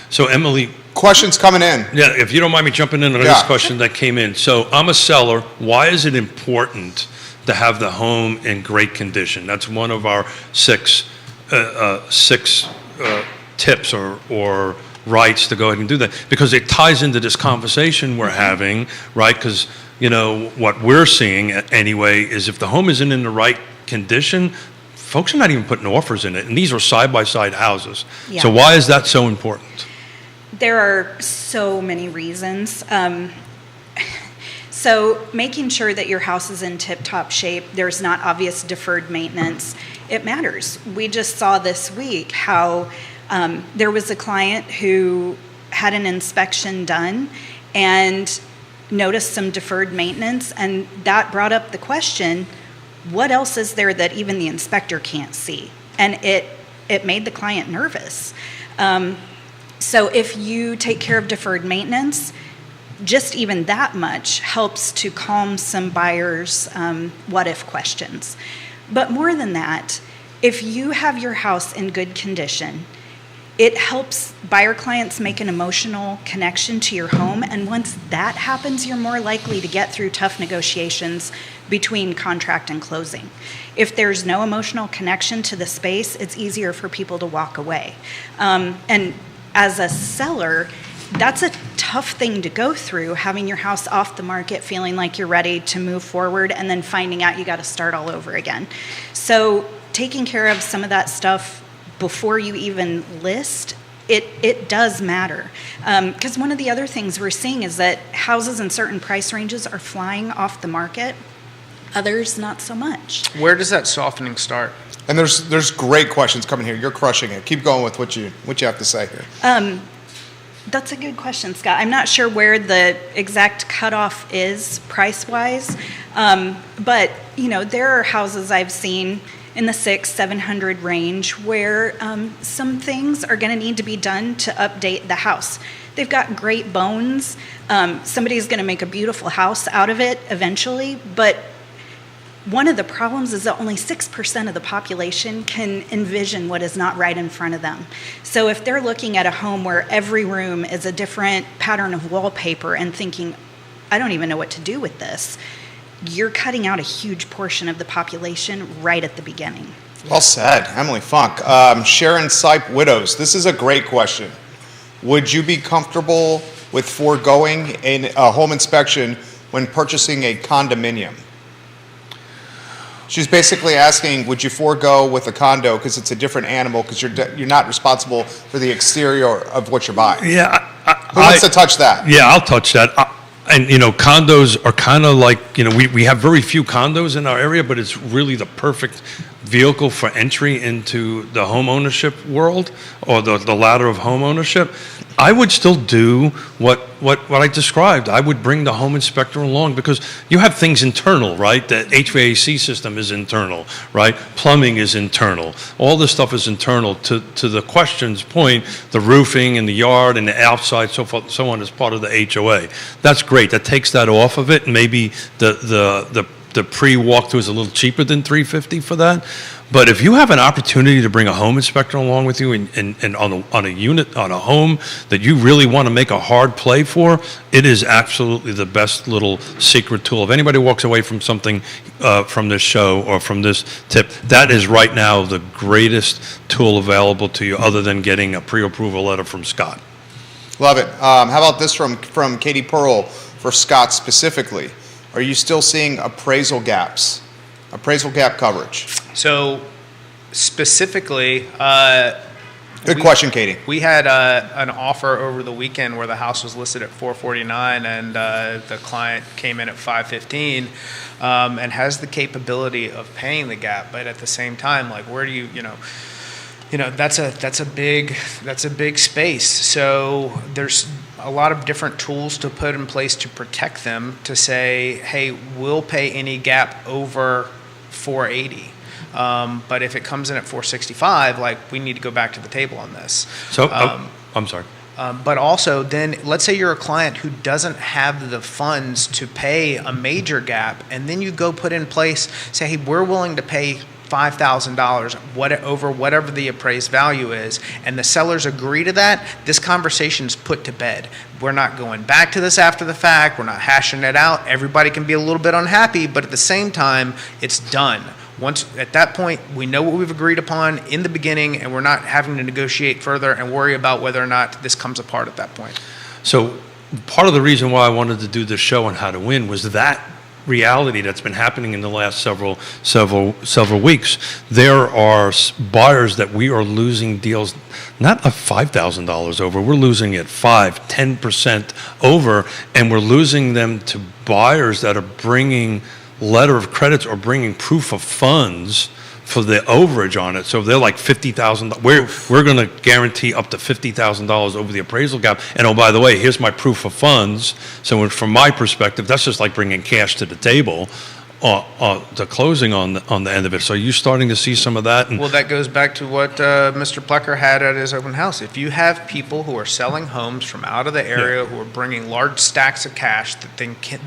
So Emily, Questions coming in. yeah, if you don't mind me jumping in on this question that came in. So I'm a seller. Why is it important to have the home in great condition? That's one of our six tips or rights to go ahead and do that, because it ties into this conversation we're having, right? Because, you know, what we're seeing anyway is if the home isn't in the right condition, folks are not even putting offers in it, and these are side-by-side houses. Yeah. So why is that so important? There are so many reasons. So making sure that your house is in tip-top shape, there's not obvious deferred maintenance, it matters. We just saw this week how there was a client who had an inspection done and noticed some deferred maintenance, and that brought up the question, what else is there that even the inspector can't see? And it made the client nervous. So if you take care of deferred maintenance, just even that much helps to calm some buyers' what-if questions. But more than that, if you have your house in good condition, it helps buyer clients make an emotional connection to your home, and once that happens, you're more likely to get through tough negotiations between contract and closing. If there's no emotional connection to the space, it's easier for people to walk away. And as a seller, that's a tough thing to go through, having your house off the market, feeling like you're ready to move forward, and then finding out you got to start all over again. So taking care of some of that stuff before you even list, it does matter. Because one of the other things we're seeing is that houses in certain price ranges are flying off the market, others not so much. Where does that softening start? And there's great questions coming here. You're crushing it. Keep going with what you have to say here. That's a good question, Scott. I'm not sure where the exact cutoff is price-wise, but you know, there are houses I've seen in the $600-700 range where some things are going to need to be done to update the house. They've got great bones. Somebody's going to make a beautiful house out of it eventually, but one of the problems is that only 6% of the population can envision what is not right in front of them. So if they're looking at a home where every room is a different pattern of wallpaper and thinking, I don't even know what to do with this, you're cutting out a huge portion of the population right at the beginning. Well said, Emily Funk. Sharon Sipe Widows, this is a great question. Would you be comfortable with foregoing a home inspection when purchasing a condominium? She's basically asking, would you forego with a condo because it's a different animal, because you're not responsible for the exterior of what you're buying? Yeah. Who wants to touch that? Yeah, I'll touch that. And, you know, condos are kind of like, you know, we have very few condos in our area, but it's really the perfect vehicle for entry into the home ownership world, or the ladder of home ownership. I would still do what I described. I would bring the home inspector along, because you have things internal, right? The HVAC system is internal, right? Plumbing is internal. All this stuff is internal. To the question's point, the roofing and the yard and the outside, so forth, so on, is part of the HOA. That's great. That takes that off of it. And maybe the pre-walkthrough is a little cheaper than $350 for that. But if you have an opportunity to bring a home inspector along with you and on a unit, on a home that you really want to make a hard play for, it is absolutely the best little secret tool. If anybody walks away from something, from this show or from this tip, that is right now the greatest tool available to you, other than getting a pre-approval letter from Scott. Love it. How about this from Katie Pearl for Scott specifically? Are you still seeing appraisal gap coverage? So specifically, Good question, Katie. we had an offer over the weekend where the house was listed at $449, and the client came in at $515, and has the capability of paying the gap, but at the same time, like, where do you that's a big space. So there's a lot of different tools to put in place to protect them, to say, hey, we'll pay any gap over 480. But if it comes in at 465, like, we need to go back to the table on this. So, I'm sorry. But also, then, let's say you're a client who doesn't have the funds to pay a major gap, and then you go put in place, say, hey, we're willing to pay $5,000 over whatever the appraised value is, and the sellers agree to that, this conversation's put to bed. We're not going back to this after the fact. We're not hashing it out. Everybody can be a little bit unhappy, but at the same time, it's done. Once at that point, we know what we've agreed upon in the beginning, and we're not having to negotiate further and worry about whether or not this comes apart at that point. So part of the reason why I wanted to do this show on how to win was that reality that's been happening in the last several weeks. There are buyers that we are losing deals, not of $5,000 over. We're losing it 5-10% over, and we're losing them to buyers that are bringing letter of credits or bringing proof of funds for the overage on it. So if they're like $50,000, we're going to guarantee up to $50,000 over the appraisal gap. And oh, by the way, here's my proof of funds. So from my perspective, that's just like bringing cash to the table, the closing on the end of it. So you're starting to see some of that. And Well, that goes back to what Mr. Plecker had at his open house. If you have people who are selling homes from out of the area, who are bringing large stacks of cash that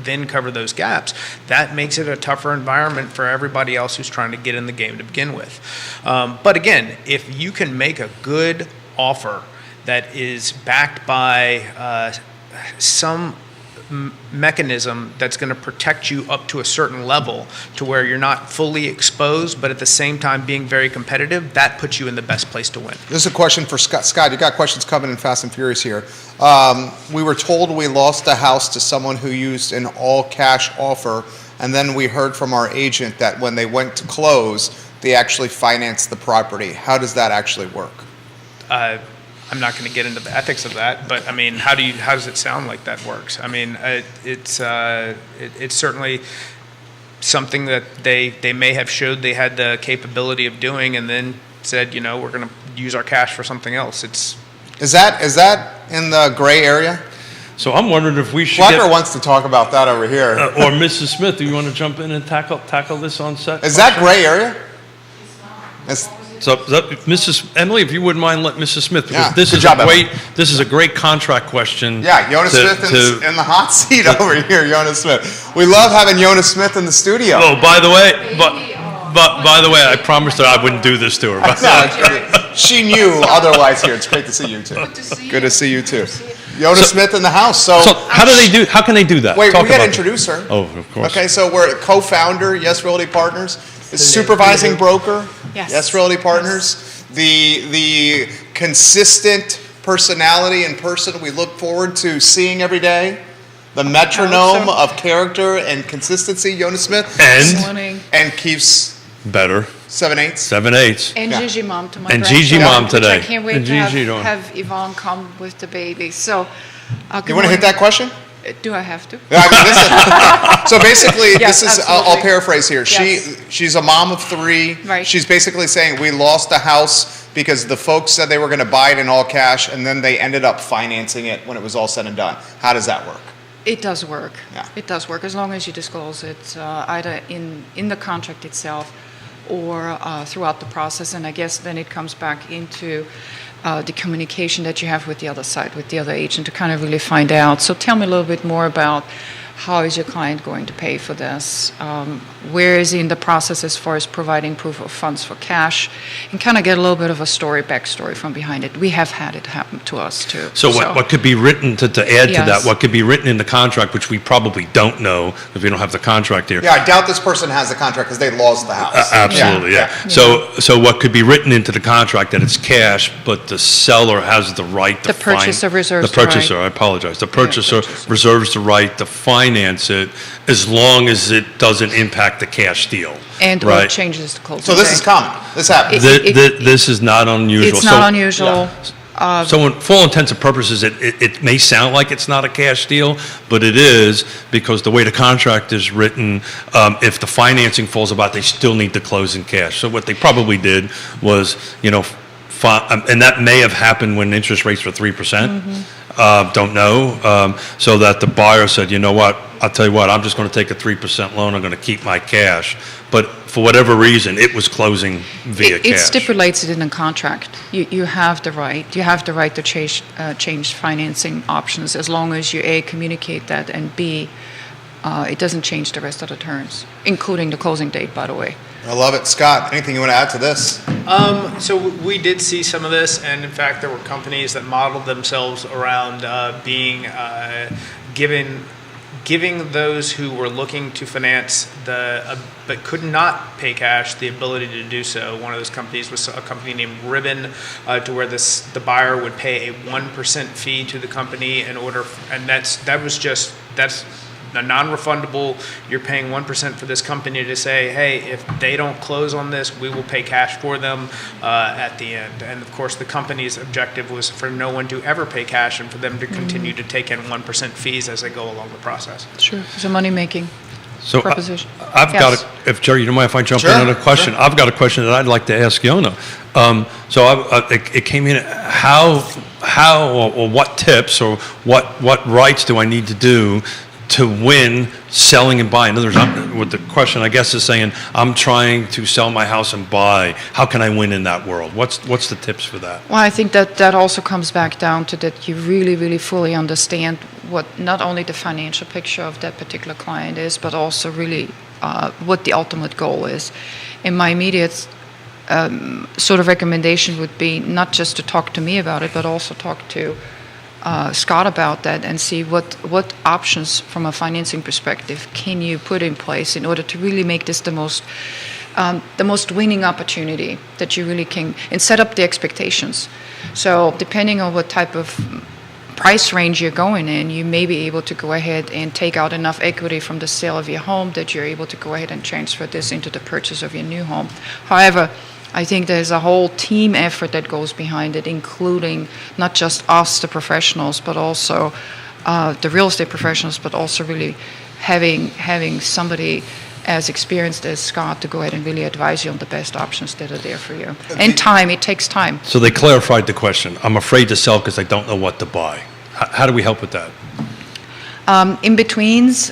then cover those gaps, that makes it a tougher environment for everybody else who's trying to get in the game to begin with. But again, if you can make a good offer that is backed by some mechanism that's going to protect you up to a certain level, to where you're not fully exposed, but at the same time being very competitive, that puts you in the best place to win. This is a question for Scott. Scott, you got questions coming in fast and furious here. We were told we lost a house to someone who used an all-cash offer, and then we heard from our agent that when they went to close, they actually financed the property. How does that actually work? I'm not going to get into the ethics of that, but I mean, how does it sound like that works? I mean, it's certainly something that they may have showed they had the capability of doing, and then said, we're going to use our cash for something else. Is that in the gray area? so I'm wondering if we should Flecker wants to talk about that over here. or Mrs. Smith, do you want to jump in and tackle this on set? Is that gray area? It's So, Mrs. Emily, if you wouldn't mind, let Mrs. Smith, because Yeah, this good is job, this is a great contract question. Yeah, Jonas Smith in the hot seat over here, Jonas Smith. We love having Jonas Smith in the studio. Oh, by the way, by the way, I promised her I wouldn't do this to her. No, she knew otherwise here. It's great to see you too. Good to see you too. Jonas Smith in the house. So how can they do that? wait, Talk we got to about that. introduce her. Oh, of course. Okay, so we're co-founder, Yes Realty Partners, supervising broker, Yes Realty Partners, the consistent personality and person we look forward to seeing every day, the metronome of character and consistency, Jonas Smith, and Keith's Better. 7/8. 7/8. And Yeah. Gigi Mom to my And grandson, Gigi Mom which today. I can't wait And to Gigi doing- have Yvonne come with the baby. So, You want to hit that question? Do I have to? I mean, so basically, Yes, this is, I'll absolutely. paraphrase here. Yes. She's a mom of 3. Right. She's basically saying we lost a house because the folks said they were going to buy it in all cash, and then they ended up financing it when it was all said and done. How does that work? It does work. Yeah. It does work as long as you disclose it either in the contract itself or throughout the process. And I guess then it comes back into the communication that you have with the other side, with the other agent, to kind of really find out. So tell me a little bit more about how is your client going to pay for this? Where is he in the process as far as providing proof of funds for cash? And kind of get a little bit of a backstory from behind it. We have had it happen to us too. So what could be written to add to that, Yes. what could be written in the contract, which we probably don't know if we don't have the contract here. Yeah, I doubt this person has the contract because they lost the house. Absolutely, yeah. So what could be written into the contract that it's cash, but the seller has the right to The purchaser reserves the the right. purchaser, I apologize. The purchaser reserves the right to finance it as long as it doesn't impact the cash deal. And right? what changes the closing So this date. is common. This happens. This is not unusual. It's not unusual. So in full intents and purposes, it may sound like it's not a cash deal, but it is, because the way the contract is written, if the financing falls apart, they still need to close in cash. So what they probably did was, and that may have happened when interest rates were 3%. Don't know. So that the buyer said, you know what, I'll tell you what, I'm just going to take a 3% loan, I'm going to keep my cash. But for whatever reason, it was closing via It cash. stipulates it in the contract. You have the right. You have the right to change financing options as long as you, A, communicate that, and B, it doesn't change the rest of the terms, including the closing date, by the way. I love it. Scott, anything you want to add to this? So we did see some of this, and in fact, there were companies that modeled themselves around being giving those who were looking to finance but could not pay cash the ability to do so. One of those companies was a company named Ribbon, to where the buyer would pay a 1% fee to the company in order, and that's a non-refundable. You're paying 1% for this company to say, hey, if they don't close on this, we will pay cash for them at the end. And of course, the company's objective was for no one to ever pay cash and for them to continue to take in 1% fees as they go along the process. Sure. It's a money-making So proposition. I've Yes. got if Jerry, you don't mind if I jump Sure, in on a question? sure. I've got a question that I'd like to ask Yona. It came in, how or what tips or what rights do I need to do to win selling and buying? In other words, what the question I guess is saying, I'm trying to sell my house and buy. How can I win in that world? What's the tips for that? Well, I think that also comes back down to that you really, really fully understand what not only the financial picture of that particular client is, but also really what the ultimate goal is. And my immediate sort of recommendation would be not just to talk to me about it, but also talk to Scott about that and see what options from a financing perspective can you put in place in order to really make this the most winning opportunity that you really can, and set up the expectations. So depending on what type of price range you're going in, you may be able to go ahead and take out enough equity from the sale of your home that you're able to go ahead and transfer this into the purchase of your new home. However, I think there's a whole team effort that goes behind it, including not just us, the professionals, but also the real estate professionals, but also really having somebody as experienced as Scott to go ahead and really advise you on the best options that are there for you. And time, it takes time. So they clarified the question. I'm afraid to sell because I don't know what to buy. How do we help with that? In-betweens,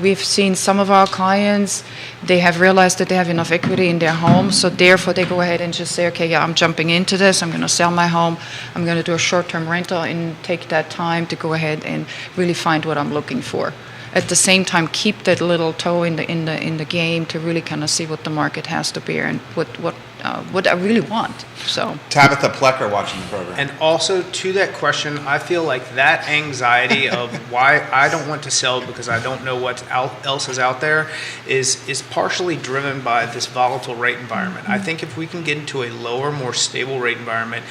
we've seen some of our clients, they have realized that they have enough equity in their home, so therefore they go ahead and just say, okay, yeah, I'm jumping into this, I'm going to sell my home, I'm going to do a short-term rental and take that time to go ahead and really find what I'm looking for. At the same time, keep that little toe in the game to really kind of see what the market has to bear and what I really want. So Tabitha Plecker watching the program. And also to that question, I feel like that anxiety of why I don't want to sell because I don't know what else is out there is partially driven by this volatile rate environment. I think if we can get into a lower, more stable rate environment,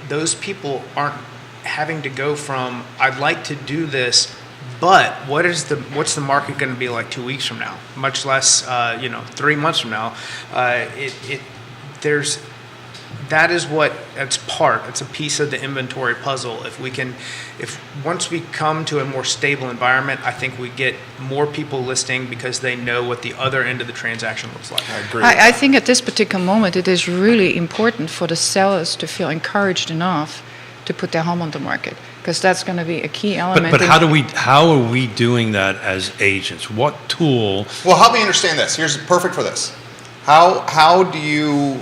those people aren't having to go from I'd like to do this, but what's the market going to be like 2 weeks from now? Much less 3 months from now. that is what it's a piece of the inventory puzzle. If once we come to a more stable environment, I think we get more people listing because they know what the other end of the transaction looks like. I agree. I think at this particular moment, it is really important for the sellers to feel encouraged enough to put their home on the market, because that's going to be a key element. But how are we doing that as agents? What tool? Well, help me understand this. Here's perfect for this. How do you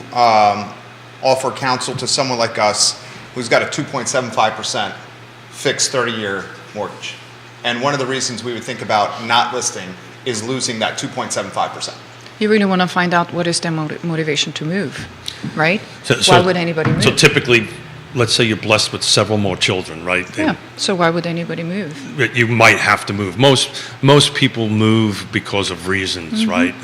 offer counsel to someone like us who's got a 2.75% fixed 30-year mortgage? And one of the reasons we would think about not listing is losing that 2.75%. You really want to find out what is their motivation to move, right? So- Why would anybody move? So typically, let's say you're blessed with several more children, right? Yeah, so why would anybody move? You might have to move. Most people move because of reasons, right?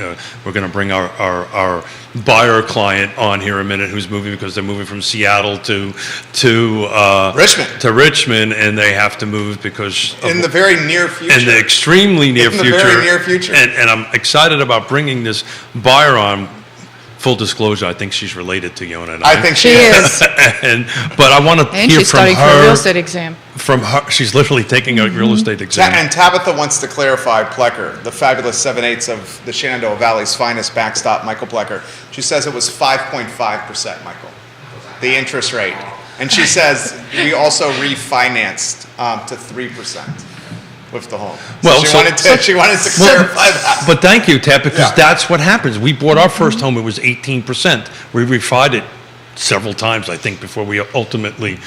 We're going to bring our buyer client on here in a minute, who's moving because they're moving from Seattle to Richmond, and they have to move because In the very near future. in the extremely near In the future. very near future. And I'm excited about bringing this buyer on. Full disclosure, I think she's related to Yona and I. I think She is. But I want to And hear she's from studying for a real her. estate exam. From her, she's literally taking a real estate exam. And Tabitha wants to clarify Plecker, the fabulous 7/8 of the Shenandoah Valley's finest backstop, Michael Plecker. She says it was 5.5%, Michael, the interest rate. And she says we also refinanced to 3% with the home. Well, she wanted to clarify that. But thank you, Tab, because Yeah. that's what happens. We bought our first home, it was 18%. We refied it several times, I think, before we ultimately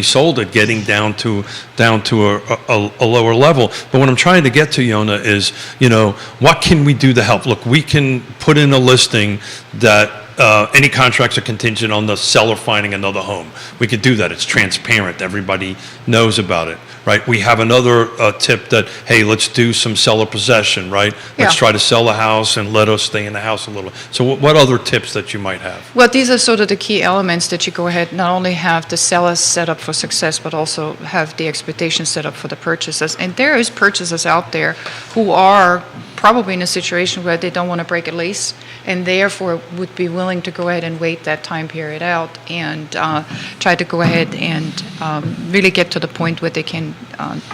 sold it, getting down to a lower level. But what I'm trying to get to, Yona, is, what can we do to help? Look, we can put in a listing that any contracts are contingent on the seller finding another home. We could do that. It's transparent. Everybody knows about it, right? We have another tip that, hey, let's do some seller possession, right? Let's Yeah. try to sell the house and let us stay in the house a little. So what other tips that you might have? Well, these are sort of the key elements that you go ahead, not only have the sellers set up for success, but also have the expectations set up for the purchasers. And there is purchasers out there who are probably in a situation where they don't want to break a lease, and therefore would be willing to go ahead and wait that time period out and try to go ahead and really get to the point where they can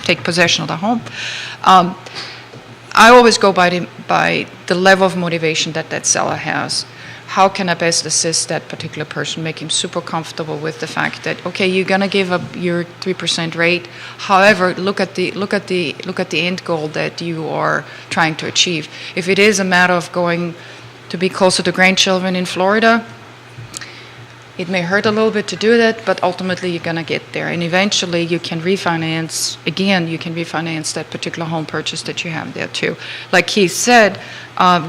take possession of the home. I always go by the level of motivation that seller has. How can I best assist that particular person, make him super comfortable with the fact that, okay, you're going to give up your 3% rate. However, look at the end goal that you are trying to achieve. If it is a matter of going to be closer to grandchildren in Florida, it may hurt a little bit to do that, but ultimately you're going to get there. And eventually you can refinance that particular home purchase that you have there too. Like Keith said,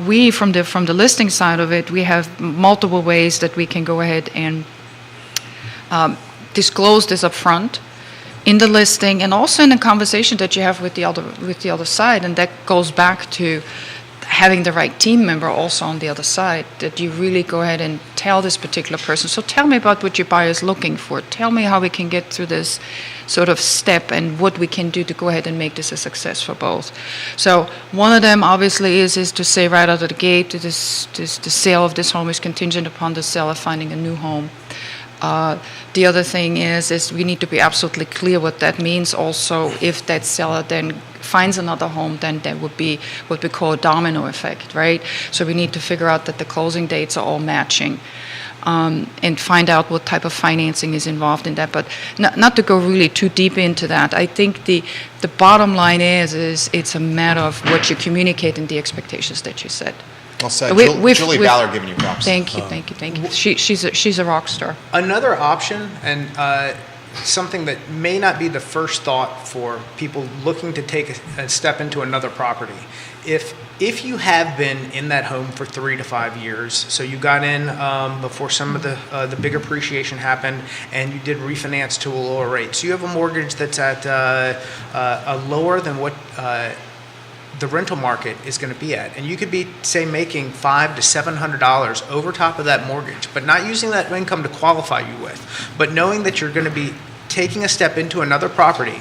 we from the listing side of it, we have multiple ways that we can go ahead and disclose this up front in the listing and also in the conversation that you have with the other side. And that goes back to having the right team member also on the other side, that you really go ahead and tell this particular person, so tell me about what your buyer is looking for. Tell me how we can get through this sort of step and what we can do to go ahead and make this a success for both. So one of them obviously is to say right out of the gate that the sale of this home is contingent upon the seller finding a new home. The other thing is we need to be absolutely clear what that means also. If that seller then finds another home, then there would be what we call a domino effect, right? So we need to figure out that the closing dates are all matching and find out what type of financing is involved in that. But not to go really too deep into that, I think the bottom line is it's a matter of what you communicate and the expectations that you set. Well said. Julie We've- Ballard giving you props. Thank you. She's a rock star. Another option, and something that may not be the first thought for people looking to take a step into another property. If you have been in that home for 3 to 5 years, so you got in before some of the big appreciation happened, and you did refinance to a lower rate, so you have a mortgage that's at a lower than what the rental market is going to be at, and you could be, say, making $500 to $700 over top of that mortgage, but not using that income to qualify you with, but knowing that you're going to be taking a step into another property.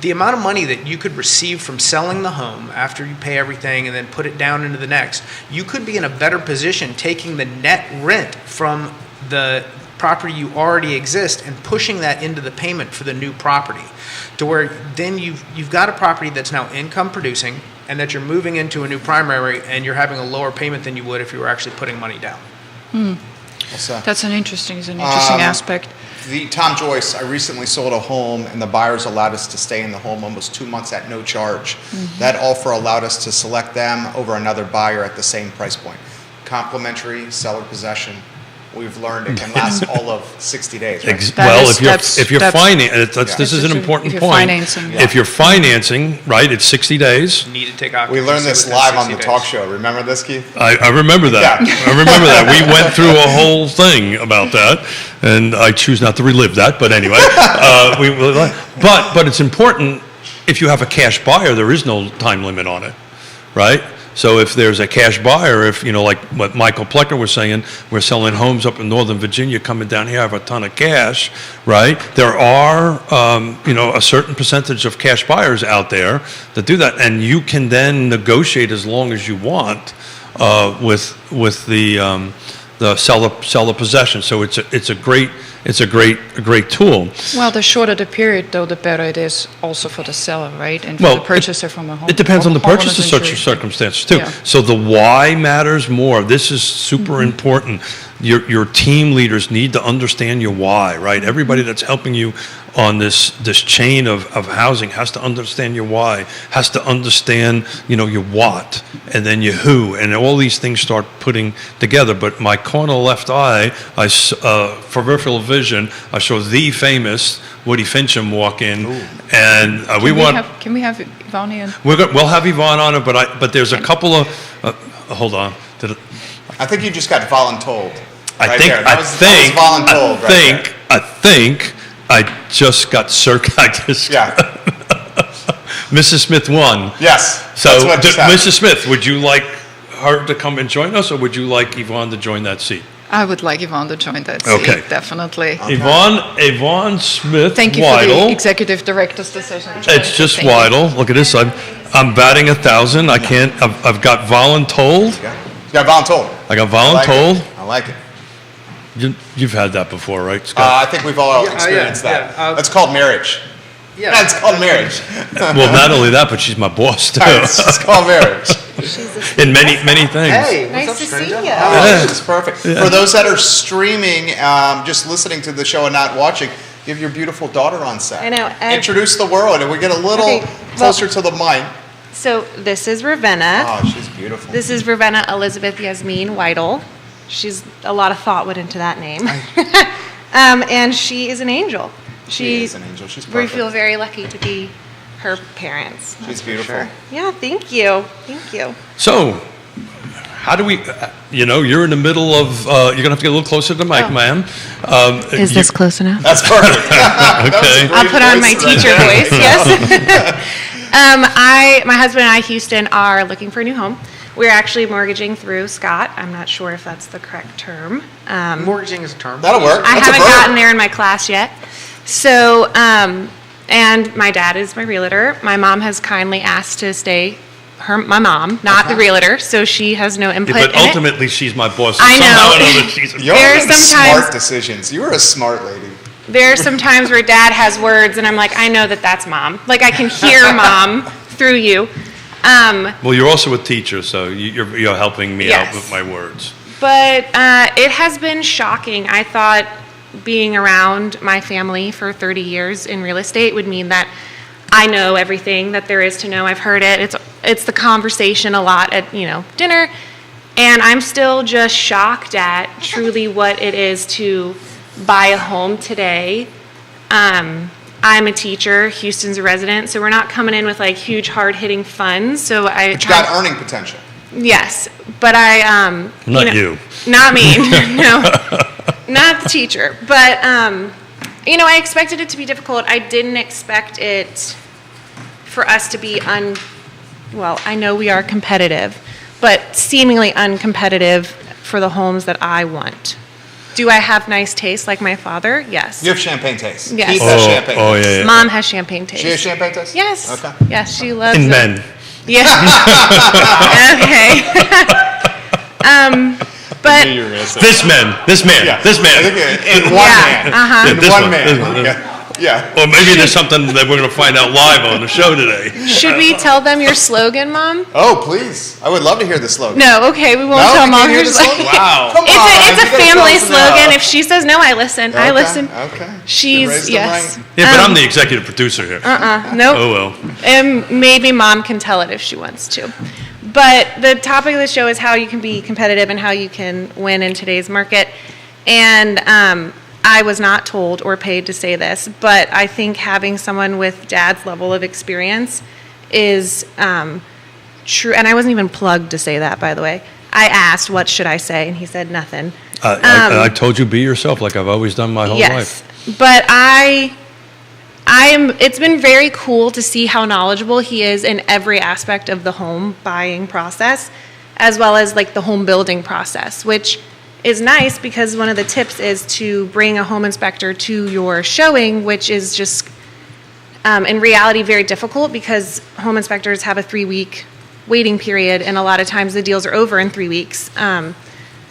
The amount of money that you could receive from selling the home after you pay everything and then put it down into the next, you could be in a better position taking the net rent from the property you already exist and pushing that into the payment for the new property, to where then you've got a property that's now income producing, and that you're moving into a new primary, and you're having a lower payment than you would if you were actually putting money down. So, That's an interesting aspect. the Tom Joyce, I recently sold a home, and the buyers allowed us to stay in the home almost 2 months at no charge. That offer allowed us to select them over another buyer at the same price point. Complimentary seller possession. We've learned it can last all of 60 days. Right? Well, is- that's- if you're that's- financing, this is an important If you're point. financing. If you're financing, right, it's 60 days. You need to take We occupancy. learned this within live on 60 the days. talk show. Remember this, Keith? I remember that. Yeah. I remember that. We went through a whole thing about that, and I choose not to relive that. But anyway, but it's important. If you have a cash buyer, there is no time limit on it, right? So if there's a cash buyer, if, like what Michael Plecker was saying, we're selling homes up in Northern Virginia, coming down here, have a ton of cash, right? There are, a certain percentage of cash buyers out there that do that, and you can then negotiate as long as you want with the seller possession. So it's a great tool. Well, the shorter the period, though, the better it is also for the seller, right? And for Well, the purchaser from a home. It depends on the purchase of homeowner's such insurance. circumstances too. Yeah. So the why matters more. This is super important. Your team leaders need to understand your why, right? Everybody that's helping you on this chain of housing has to understand your why, has to understand, your what, and then your who, and all these things start putting together. But my corner left eye, peripheral vision, I saw the famous Woody Fincham walk in, and Can we have Yvonne here? we'll have Yvonne on it, but there's a couple of hold on. I think you just got voluntold. I Right think there. That was voluntold right there. I think I just got Yeah. Mrs. Smith won. Yes. So, that's what just happened. Mrs. Smith, would you like her to come and join us, or would you like Yvonne to join that seat? I would like Yvonne to join that seat, Okay. definitely. Yvonne Smith Thank you for the Weidel. executive director's decision. It's just Thank you. Weidel. Look at this. I'm batting 1,000. I can't. I've got voluntold. Yeah. You got voluntold. I got I like voluntold. it. I like it. You've had that before, right, Scott? I think we've all Yeah, experienced yeah, that. yeah. That's called marriage. Yeah. That's called marriage. Well, not only that, but she's my boss too. It's called marriage. In many things. Hey, Nice what's to up, see stranger? you. Oh, this is perfect. For those that are streaming, just listening to the show and not watching, you have your beautiful daughter on set. I know. Introduce the world, and we get a little Okay, well- closer to the mic. So this is Ravenna. Oh, she's beautiful. This is Ravenna Elizabeth Yasmin Weidel. She's a lot of thought went into that name. And she is an angel. She is an angel. She's We perfect. feel very lucky to be her parents. She's beautiful. Yeah, thank you. Thank you. So, how do we? You're in the middle of. You're gonna have to get a little closer to the mic, Oh. ma'am. Is this close enough? That's perfect. That was a Okay. great I'll put on my voice right teacher there. voice, yes. My husband and I, Houston, are looking for a new home. We're actually mortgaging through Scott. I'm not sure if that's the correct term. Mortgaging is a term. That'll work. I That's a haven't verb. gotten there in my class yet. So, and my dad is my realtor. My mom has kindly asked to stay my mom, not the realtor, so she has no input But in it. ultimately, she's my boss. I Somehow know. or another, she's a You're There are making sometimes- smart decisions. You are a smart lady. There are some times where dad has words, and I'm like, I know that's mom. Like, I can hear mom through you. Well, you're also a teacher, so you're helping me out Yes. with my words. But it has been shocking. I thought being around my family for 30 years in real estate would mean that I know everything that there is to know. I've heard it. It's the conversation a lot at dinner, and I'm still just shocked at truly what it is to buy a home today. I'm a teacher. Houston's a resident, so we're not coming in with like huge hard-hitting funds. So But you got earning potential. Yes, but Not you. Not me. No, not the teacher. But I expected it to be difficult. I didn't expect it for us to be well, I know we are competitive, but seemingly uncompetitive for the homes that I want. Do I have nice taste like my father? Yes. You have champagne taste. Yes. Keith has champagne oh, taste. yeah, yeah. Mom has champagne taste. She has champagne taste? Yes. Okay. Yes, she loves In it. men. Yeah. Okay. But knew you were gonna say This man. Yeah. This I man. think in one Yeah, man. uh-huh. In This one one, man. this one. Yeah. Yeah. Or maybe there's something that we're going to find out live on the show today. should we tell them your slogan, Mom? Oh, please. I would love to hear the slogan. No, okay, we won't No, tell we Mom can't hear your the slogan. slogan? Wow. Come on. It's you a gotta tell family us slogan. now. If she says no, I listen. I Okay, listen. Okay. She's- Raised them yes. right. Yeah, but I'm the executive producer here. Nope. Oh, well. And maybe Mom can tell it if she wants to. But the topic of the show is how you can be competitive and how you can win in today's market. And I was not told or paid to say this, but I think having someone with Dad's level of experience is true. And I wasn't even plugged to say that, by the way. I asked, what should I say? And he said nothing. I told you, be yourself, like I've always done my whole Yes, life. but it's been very cool to see how knowledgeable he is in every aspect of the home buying process, as well as like the home building process, which is nice because one of the tips is to bring a home inspector to your showing, which is just, in reality, very difficult because home inspectors have a 3-week waiting period, and a lot of times the deals are over in 3 weeks.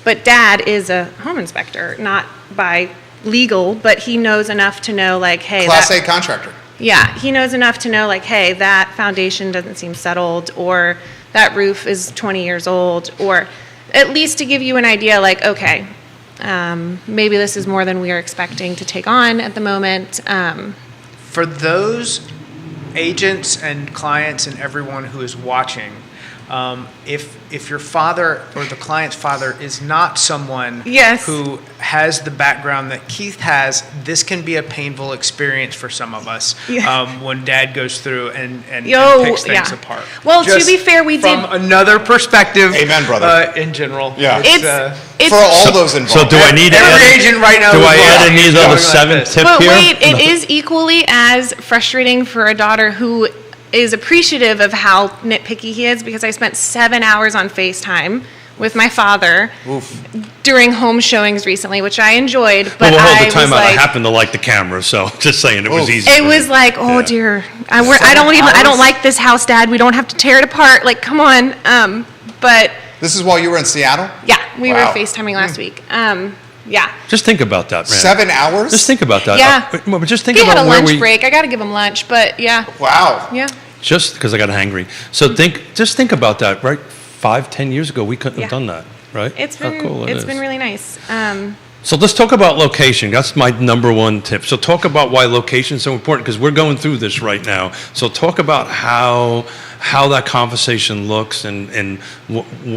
But Dad is a home inspector, not by legal, but he knows enough to know, like, hey, Class A contractor. yeah, he knows enough to know, like, hey, that foundation doesn't seem settled, or that roof is 20 years old, or at least to give you an idea, like, okay, maybe this is more than we are expecting to take on at the moment. For those agents and clients and everyone who is watching, if your father or the client's father is not someone Yes. who has the background that Keith has, this can be a painful experience for some of us when Dad goes through and picks things apart. Well, to Just be fair, we from did. another perspective. Amen, brother. In general, Yeah. It's For all those involved. So do I need to every add, agent right now. do is I add watching any is of going the like seventh this. tip But here? wait, it is equally as frustrating for a daughter who is appreciative of how nitpicky he is, because I spent 7 hours on FaceTime with my father during home showings recently, which I enjoyed. But Well, hold I the time was out. I like, happen to like the camera, so just saying it was Oof. easy. it for me. was like, oh Yeah. dear, I don't like this house, Dad. We don't have to tear it apart. Like, come on. But This is while you were in Seattle? yeah, we Wow. were FaceTiming last week. Yeah. Just think about that, man. 7 hours? Just think about that. Yeah. But just think He had about a where lunch we. break. I got to give him lunch, but yeah. Wow. Yeah. Just because I got hangry. So just think about that, right? 5-10 years ago, we couldn't have Yeah. done that, right? It's How been cool it's is. been really nice. So let's talk about location. That's my number one tip. So talk about why location is so important, because we're going through this right now. So talk about how that conversation looks and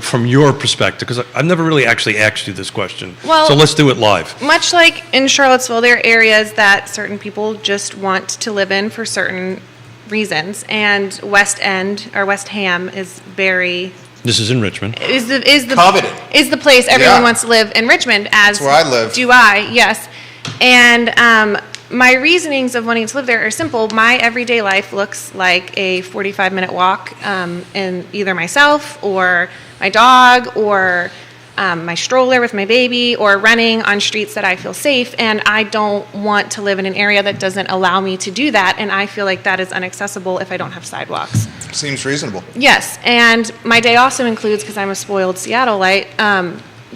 from your perspective, because I've never really actually asked you this question. Well- so let's do it live. Much like in Charlottesville, there are areas that certain people just want to live in for certain reasons, and West End or West Ham is very This is in Richmond. is the Coveted. is the place everyone Yeah. wants to live in Richmond. As That's where I live. Do I? Yes, and my reasonings of wanting to live there are simple. My everyday life looks like a 45-minute walk in either myself or my dog or my stroller with my baby, or running on streets that I feel safe, and I don't want to live in an area that doesn't allow me to do that, and I feel like that is inaccessible if I don't have sidewalks. Seems reasonable. Yes, and my day also includes, because I'm a spoiled Seattleite,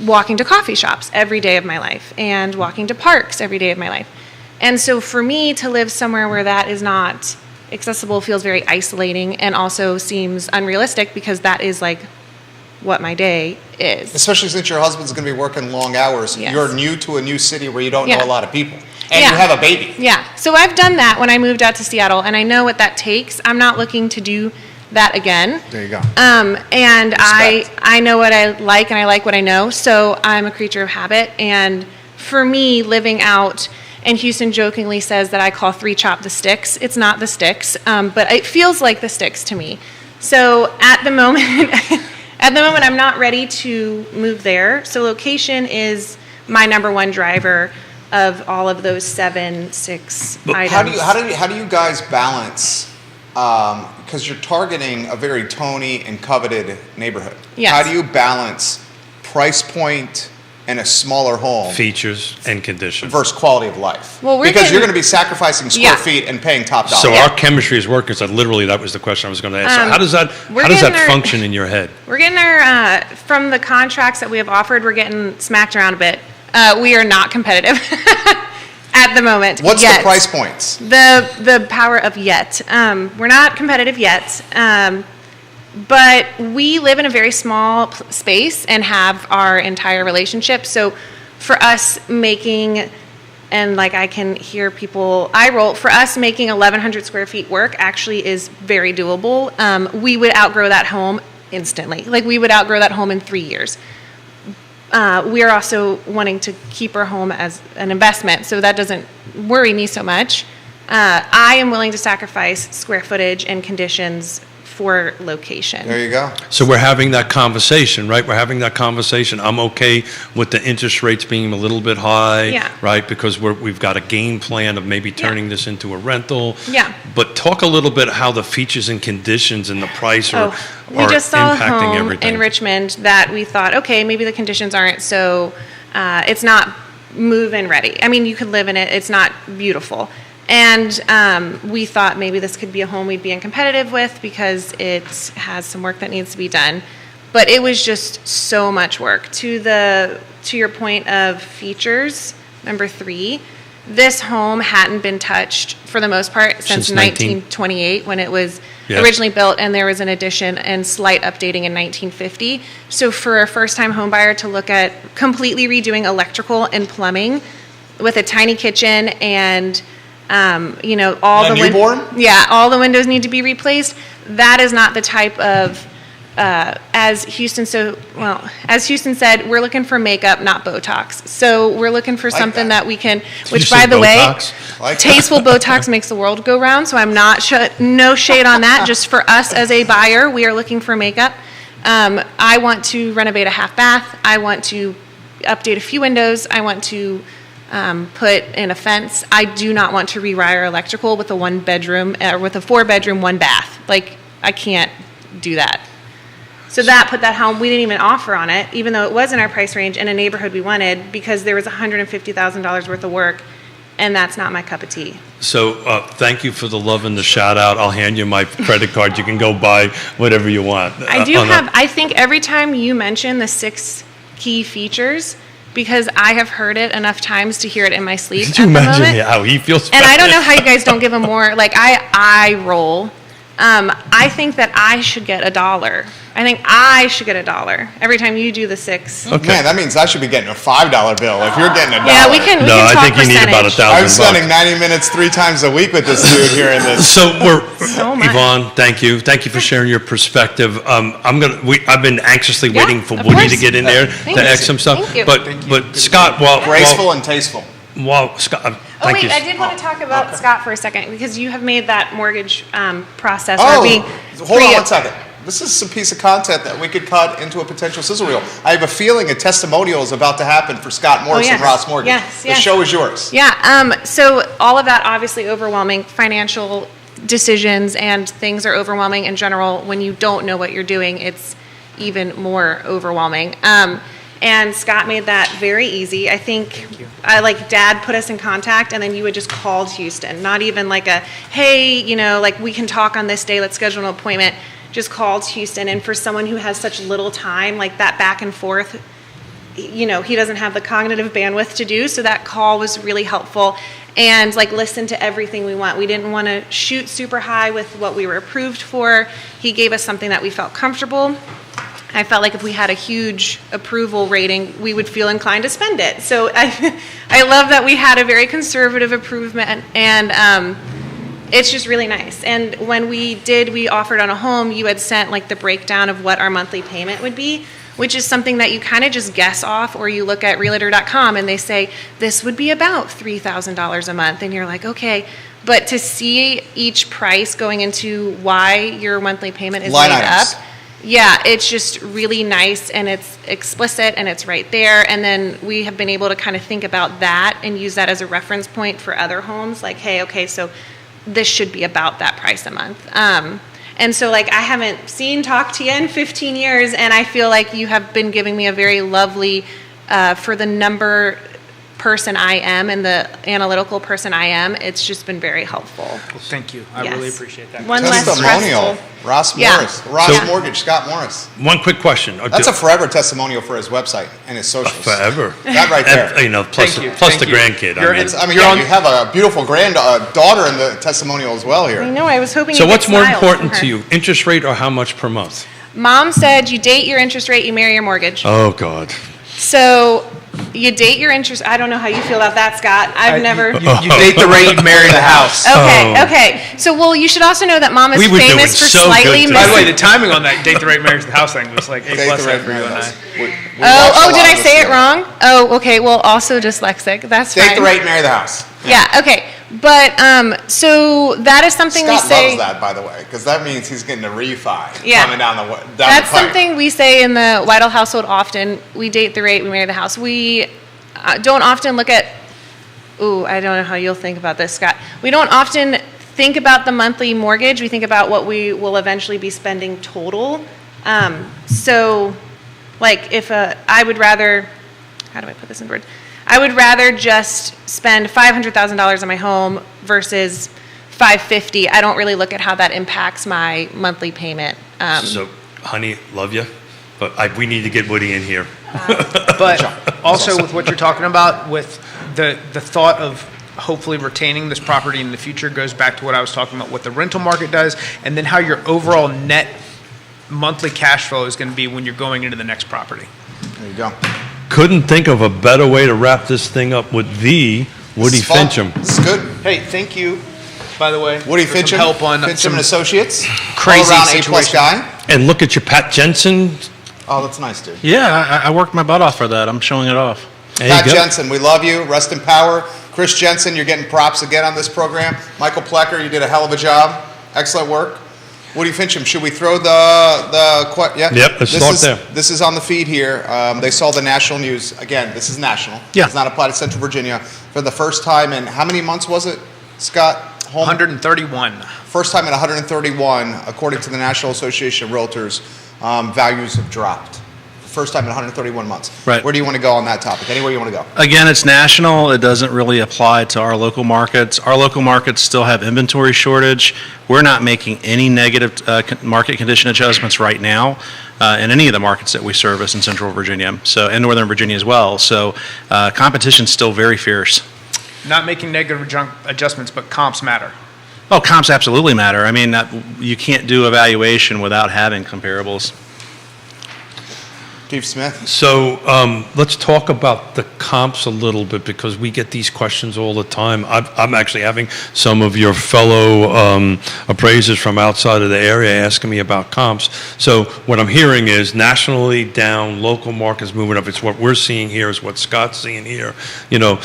walking to coffee shops every day of my life and walking to parks every day of my life. And so for me to live somewhere where that is not accessible feels very isolating, and also seems unrealistic, because that is like what my day is. Especially since your husband's going to be working long hours. Yes. You're new to a new city where you don't Yeah. know a lot of people. And Yeah. you have a baby. Yeah, so I've done that when I moved out to Seattle, and I know what that takes. I'm not looking to do that again. There you go. And Respect. I know what I like, and I like what I know, so I'm a creature of habit. And for me, living out, and Houston jokingly says that I call 3 Chop the sticks. It's not the sticks, but it feels like the sticks to me. So at the moment, I'm not ready to move there. So location is my number one driver of all of those 6 items. How do you guys balance? Because you're targeting a very Tony and coveted neighborhood. Yes. How do you balance price point in a smaller home Features and conditions. versus quality of life? Well, we're because you're getting- going to be sacrificing square Yeah. feet and paying top dollar. So our chemistry is working. So literally, that was the question I was going to ask. So how does that we're how does that getting our- function in your head? We're getting our, from the contracts that we have offered, we're getting smacked around a bit. We are not competitive at the moment. What's yet. the price points? The power of yet. We're not competitive yet, but we live in a very small space and have our entire relationship. So for us making, and like I can hear people eye roll, for us making 1,100 square feet work actually is very doable. We would outgrow that home instantly. Like we would outgrow that home in 3 years. We are also wanting to keep our home as an investment, so that doesn't worry me so much. I am willing to sacrifice square footage and conditions for location. There you go. So we're having that conversation, right? We're having that conversation. I'm okay with the interest rates being a little bit high, Yeah. right? Because we've got a game plan of maybe turning this into a rental. Yeah. But talk a little bit how the features and conditions and the price are We just saw a impacting home everything. in Richmond that we thought, okay, maybe the conditions aren't so, it's not move-in ready. I mean, you could live in it, it's not beautiful. And we thought maybe this could be a home we'd be competitive with because it has some work that needs to be done. But it was just so much work. To your point of features, number 3, this home hadn't been touched for the most part since 1928 when it was originally built, and there was an addition and slight updating in 1950. So for a first-time home buyer to look at completely redoing electrical and plumbing with a tiny kitchen and all A the newborn? all the windows need to be replaced. That is not the type of as Houston said, we're looking for makeup, not Botox. So we're looking for something that we can, which you by say the way, Botox? Like that. tasteful Botox makes the world go round. So I'm not no shade on that. Just for us as a buyer, we are looking for makeup. I want to renovate a half bath. I want to update a few windows. I want to put in a fence. I do not want to rewire electrical with a 1-bedroom or with a 4-bedroom, 1 bath. Like I can't do that. So that put that home, we didn't even offer on it, even though it was in our price range in a neighborhood we wanted, because there was $150,000 worth of work, and that's not my cup of tea. So thank you for the love and the shout out. I'll hand you my credit card. You can go buy whatever you want. I do have, I think every time you mention the 6 key features, because I have heard it enough times to hear it in my sleep. Could you imagine how he feels? And I don't know how you guys don't give him more, like I roll. I think that I should get $1. I think I should get $1 every time you do the 6. Okay. Man, that means I should be getting a $5 bill if you're getting $1. Yeah, we can No, I talk think you need about percentage. I'm spending $1,000. 90 minutes 3 times a week with this dude here in this. So we're So much. Yvonne. Thank you for sharing your perspective. I've been anxiously Yeah, waiting for of Woody to course. get in there Thank to you. ask some stuff. Thank you. But Scott, Graceful and tasteful. while Scott, Oh thank wait, you. I did want to talk about Scott for a second, because you have made that mortgage process. Oh, being hold on one second. This is some piece of content that we could cut into a potential sizzle reel. I have a feeling a testimonial is about to happen for Scott Morris yes. and Ross Morgan. Yes, The yes. show is yours. Yeah, so all of that obviously overwhelming financial decisions, and things are overwhelming in general. When you don't know what you're doing, it's even more overwhelming. And Scott made that very easy. I think Dad put us in contact, and then you would just call Houston. Not even like a, hey, like we can talk on this day, let's schedule an appointment. Just called Houston. And for someone who has such little time, like that back and forth, he doesn't have the cognitive bandwidth to do. So that call was really helpful. And listen to everything we want. We didn't want to shoot super high with what we were approved for. He gave us something that we felt comfortable. I felt like if we had a huge approval rating, we would feel inclined to spend it. So I love that we had a very conservative approval, and it's just really nice. And when we offered on a home, you had sent the breakdown of what our monthly payment would be, which is something that you kind of just guess off, or you look at realtor.com and they say, this would be about $3,000 a month. And you're like, okay. But to see each price going into why your monthly payment is Line made items. up, yeah, it's just really nice, and it's explicit, and it's right there. And then we have been able to kind of think about that and use that as a reference point for other homes. Like, hey, okay, so this should be about that price a month. And so I haven't seen Talk to You in 15 years, and I feel like you have been giving me a very lovely for the number person I am and the analytical person I am, it's just been very helpful. Well, thank you. I Yes. really appreciate that. One less Testimonial. stressful. Ross Yeah. Morris. Ross So- Mortgage, Scott Morris. One quick question. That's a forever testimonial for his website and his socials. forever. That right there. You know, plus, Thank you. plus Thank the you. grandkid. You're I mean. in- I mean, You're yeah, on- you have a beautiful daughter in the testimonial as well I here. know, I was hoping So you'd get what's more smiles important from to her. you, interest rate or how much per month? Mom said you date your interest rate, you marry your mortgage. Oh, God. So you date your interest. I don't know how you feel about that, Scott. I've never. You date the rate, you marry the house. Okay, Oh. okay. So, well, you should also know that Mom is We were doing famous for so slightly good By the way, missing. the timing on that date the rate, marries the house thing was like A Date plus the right for you and I. marriage. We watched a Oh, lot did I of this say it here. wrong? Oh, okay. Well, also dyslexic. That's Date fine. the rate, marry the house. Yeah. Okay. But so that is something Scott we say. loves that, by the way, because that means he's getting a refi Yeah. coming down the That's pipe. something we say in the Whitehall household often. We date the rate, we marry the house. We don't often look at. Ooh, I don't know how you'll think about this, Scott. We don't often think about the monthly mortgage. We think about what we will eventually be spending total. So, like, if I would rather. How do I put this in words? I would rather just spend $500,000 on my home versus $550,000. I don't really look at how that impacts my monthly payment. So, honey, love you, but we need to get Woody in here. But also with what you're talking about, with the thought of hopefully retaining this property in the future goes back to what I was talking about, what the rental market does, and then how your overall net monthly cash flow is going to be when you're going into the next property. There you go. Couldn't think of a better way to wrap this thing up with the Woody This is fun. Fincham. This is good. Hey, thank you, by the way. Woody for some Fincham, help on Fincham some and Associates. crazy All around A-plus situation. guy. And look at your Pat Jensen. Oh, that's nice, dude. Yeah, I worked my butt off for that. I'm showing it off. There Pat you go. Jensen, we love you. Rest in power. Chris Jensen, you're getting props again on this program. Michael Plecker, you did a hell of a job. Excellent work. Woody Fincham, should we throw yeah? Yep, let's This start is- there. This is on the feed here. They saw the national news. Again, this is national. Yeah. It's not applied to Central Virginia. For the first time in, how many months was it, Scott? Holm? 131. First time in 131, according to the National Association of Realtors, values have dropped. First time in 131 months. Right. Where do you want to go on that topic? Anywhere you want to go? Again, it's national. It doesn't really apply to our local markets. Our local markets still have inventory shortage. We're not making any negative market condition adjustments right now in any of the markets that we service in Central Virginia, so and Northern Virginia as well. So competition's still very fierce. Not making negative adjustments, but comps matter. Oh, comps absolutely matter. I mean, you can't do evaluation without having comparables. Chief Smith? So let's talk about the comps a little bit because we get these questions all the time. I'm actually having some of your fellow appraisers from outside of the area asking me about comps. So what I'm hearing is nationally down, local markets moving up. It's what we're seeing here, is what Scott's seeing here. You know,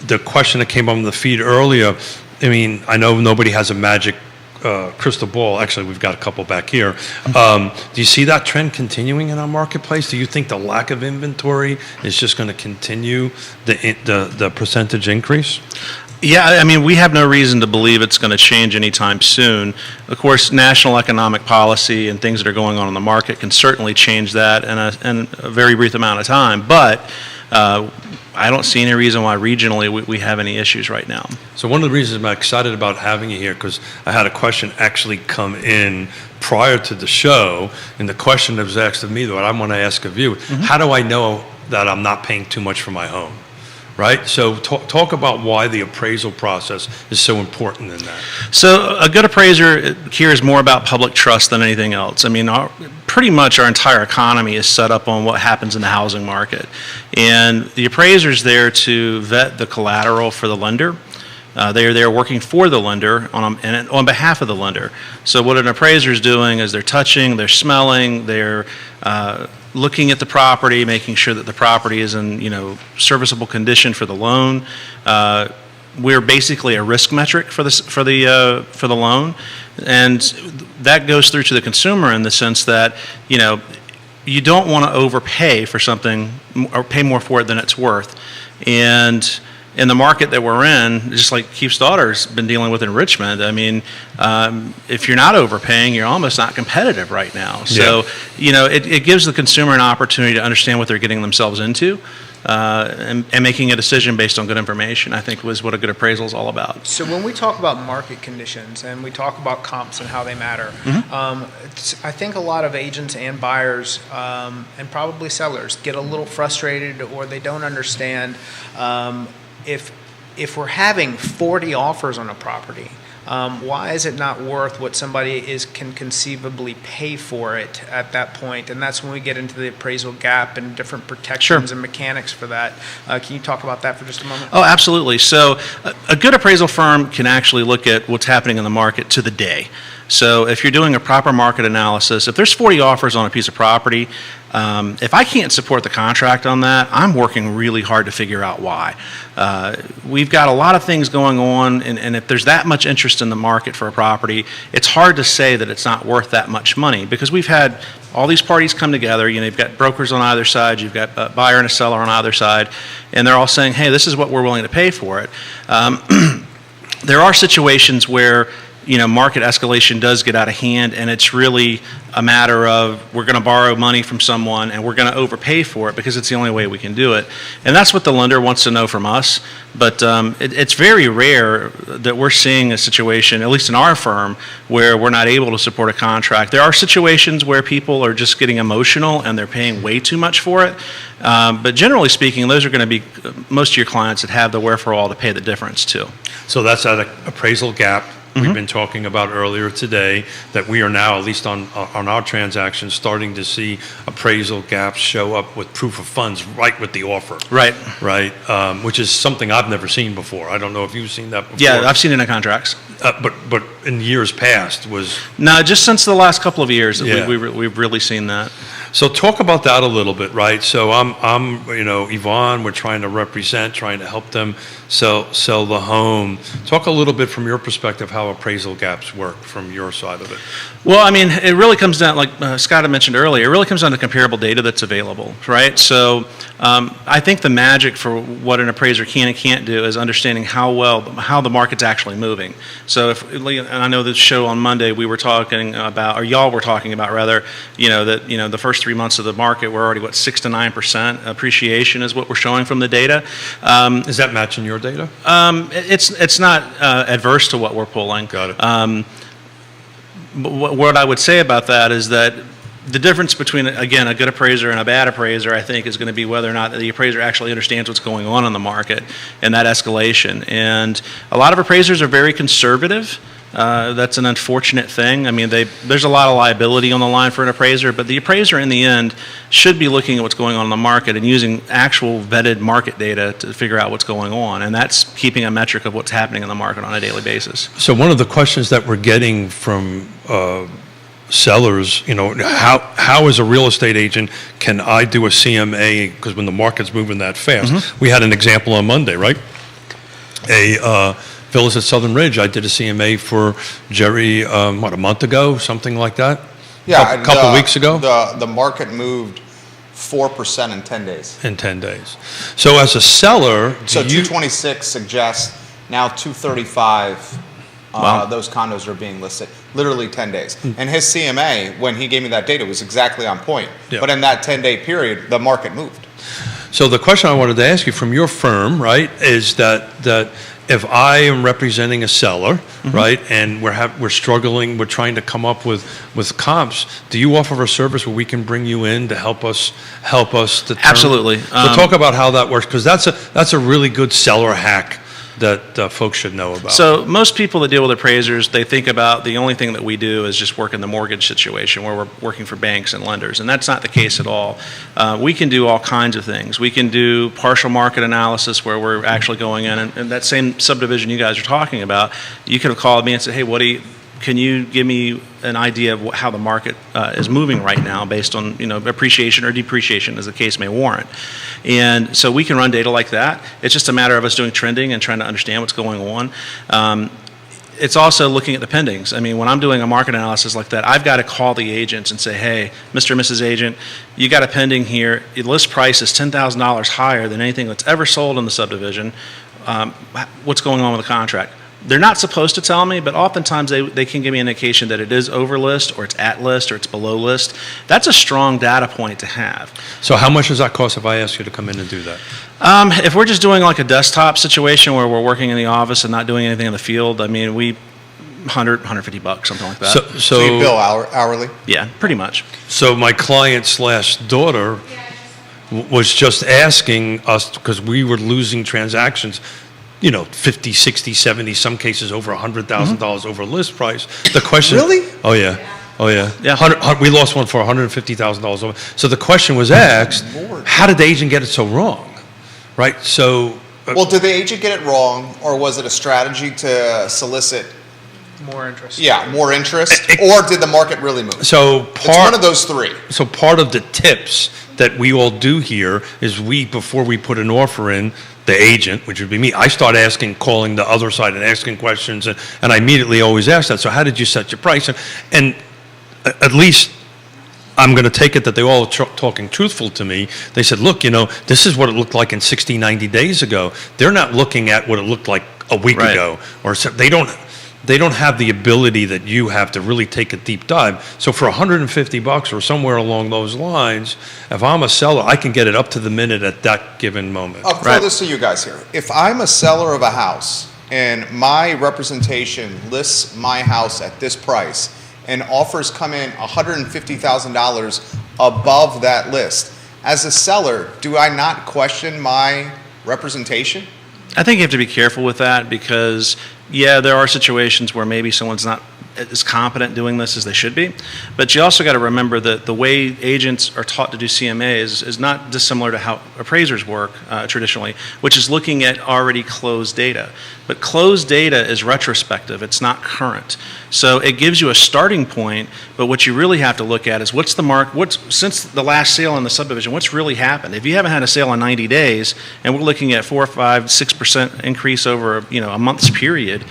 the question that came on the feed earlier, I mean, I know nobody has a magic crystal ball. Actually, we've got a couple back here. Do you see that trend continuing in our marketplace? Do you think the lack of inventory is just going to continue the percentage increase? Yeah, I mean, we have no reason to believe it's going to change anytime soon. Of course, national economic policy and things that are going on in the market can certainly change that in a very brief amount of time, but I don't see any reason why regionally we have any issues right now. So one of the reasons I'm excited about having you here, because I had a question actually come in prior to the show, and the question that was asked of me, that I want to ask of you, how do I know that I'm not paying too much for my home? Right? So talk about why the appraisal process is so important in that. So a good appraiser cares more about public trust than anything else. I mean, pretty much our entire economy is set up on what happens in the housing market. And the appraiser's there to vet the collateral for the lender. They are there working for the lender and on behalf of the lender. So what an appraiser is doing is they're touching, they're smelling, they're looking at the property, making sure that the property is in serviceable condition for the loan. We're basically a risk metric for the loan, and that goes through to the consumer in the sense that you don't want to overpay for something or pay more for it than it's worth, and in the market that we're in, just like Keith's daughter's been dealing with in Richmond, I mean, if you're not overpaying, you're almost not competitive right now. So, it gives the consumer an opportunity to understand what they're getting themselves into. and making a decision based on good information, I think was what a good appraisal is all about. So when we talk about market conditions and we talk about comps and how they matter, I think a lot of agents and buyers and probably sellers get a little frustrated, or they don't understand if we're having 40 offers on a property. Why is it not worth what somebody can conceivably pay for it at that point? And that's when we get into the appraisal gap and different protections and mechanics for that. Can you talk about that for just a moment? Oh, absolutely. So a good appraisal firm can actually look at what's happening in the market to the day. So if you're doing a proper market analysis, if there's 40 offers on a piece of property, if I can't support the contract on that, I'm working really hard to figure out why. We've got a lot of things going on, and if there's that much interest in the market for a property, it's hard to say that it's not worth that much money, because we've had all these parties come together. You know, you've got brokers on either side, you've got a buyer and a seller on either side, and they're all saying, hey, this is what we're willing to pay for it. There are situations where market escalation does get out of hand, and it's really a matter of we're going to borrow money from someone and we're going to overpay for it because it's the only way we can do it. And that's what the lender wants to know from us. But it's very rare that we're seeing a situation, at least in our firm, where we're not able to support a contract. There are situations where people are just getting emotional and they're paying way too much for it. But generally speaking, those are going to be most of your clients that have the wherewithal to pay the difference too. So that's that appraisal gap we've been talking about earlier today, that we are now, at least on our transactions, starting to see appraisal gaps show up with proof of funds right with the offer. Right. Right, which is something I've never seen before. I don't know if you've seen that before. Yeah, I've seen it in contracts. But in years past was... No, just since the last couple of years, Yeah. we've really seen that. So talk about that a little bit, right? So I'm Yvonne, we're trying to help them sell the home. Talk a little bit from your perspective how appraisal gaps work from your side of it. Well, I mean, it really comes down, like Scott had mentioned earlier, it really comes down to comparable data that's available, right? So I think the magic for what an appraiser can and can't do is understanding how the market's actually moving. So and I know this show on Monday we were talking about, or y'all were talking about rather, that the first 3 months of the market we're already 6 to 9% appreciation is what we're showing from the data. Is that matching your data? It's not adverse to what we're pulling. Got it. But what I would say about that is that the difference between, again, a good appraiser and a bad appraiser, I think, is going to be whether or not the appraiser actually understands what's going on in the market and that escalation. And a lot of appraisers are very conservative. That's an unfortunate thing. I mean, there's a lot of liability on the line for an appraiser, but the appraiser in the end should be looking at what's going on in the market and using actual vetted market data to figure out what's going on, and that's keeping a metric of what's happening in the market on a daily basis. So one of the questions that we're getting from sellers, how as a real estate agent can I do a CMA, because when the market's moving that fast. We had an example on Monday, right? Villas at Southern Ridge, I did a CMA for Jerry, a month ago, something like that? Yeah, a couple weeks ago? The market moved 4% in 10 days. In 10 days. So as a seller, So 226 suggests now 235 those condos are being listed, literally 10 days. And his CMA, when he gave me that data, was exactly on point. Yeah. But in that 10-day period, the market moved. So the question I wanted to ask you from your firm, right, is that if I am representing a seller, right, and we're struggling, we're trying to come up with comps, do you offer a service where we can bring you in to help us determine? Absolutely. So talk about how that works, because that's a really good seller hack that folks should know about. So most people that deal with appraisers, they think about the only thing that we do is just work in the mortgage situation where we're working for banks and lenders, and that's not the case at all. We can do all kinds of things. We can do partial market analysis where we're actually going in, and that same subdivision you guys are talking about, you could have called me and said, hey, can you give me an idea of how the market is moving right now based on appreciation or depreciation as the case may warrant. And so we can run data like that. It's just a matter of us doing trending and trying to understand what's going on. It's also looking at the pendings. I mean, when I'm doing a market analysis like that, I've got to call the agents and say, hey, Mr. and Mrs. Agent, you got a pending here. The list price is $10,000 higher than anything that's ever sold in the subdivision. What's going on with the contract? They're not supposed to tell me, but oftentimes they can give me an indication that it is over list, or it's at list, or it's below list. That's a strong data point to have. So how much does that cost if I ask you to come in and do that? If we're just doing like a desktop situation where we're working in the office and not doing anything in the field, I mean, $150, something like that. So you bill hourly? Yeah, pretty much. So my client/daughter was just asking us, because we were losing transactions, 50, 60, 70, some cases over $100,000 over list price. The question. Really? Oh, yeah. Oh, yeah. Yeah. We lost one for $150,000 over. So the question was asked, how did the agent get it so wrong? Right? So. Well, did the agent get it wrong, or was it a strategy to solicit More interest. more interest, or did the market really move? So It's one of those three. So part of the tips that we all do here is before we put an offer in, the agent, which would be me, I start calling the other side and asking questions, and I immediately always ask that. So how did you set your price? And at least I'm going to take it that they all are talking truthful to me. They said, look, this is what it looked like in 60, 90 days ago. They're not looking at what it looked like a week ago, or so they don't have the ability that you have to really take a deep dive. So for $150 or somewhere along those lines, if I'm a seller, I can get it up to the minute at that given moment. I'll throw this to you guys here. If I'm a seller of a house and my representation lists my house at this price and offers come in $150,000 above that list, as a seller, do I not question my representation? I think you have to be careful with that because, there are situations where maybe someone's not as competent doing this as they should be. But you also got to remember that the way agents are taught to do CMAs is not dissimilar to how appraisers work traditionally, which is looking at already closed data. But closed data is retrospective, it's not current. So it gives you a starting point, but what you really have to look at is since the last sale in the subdivision, what's really happened? If you haven't had a sale in 90 days, and we're looking at 4, 5, 6% increase over a month's period,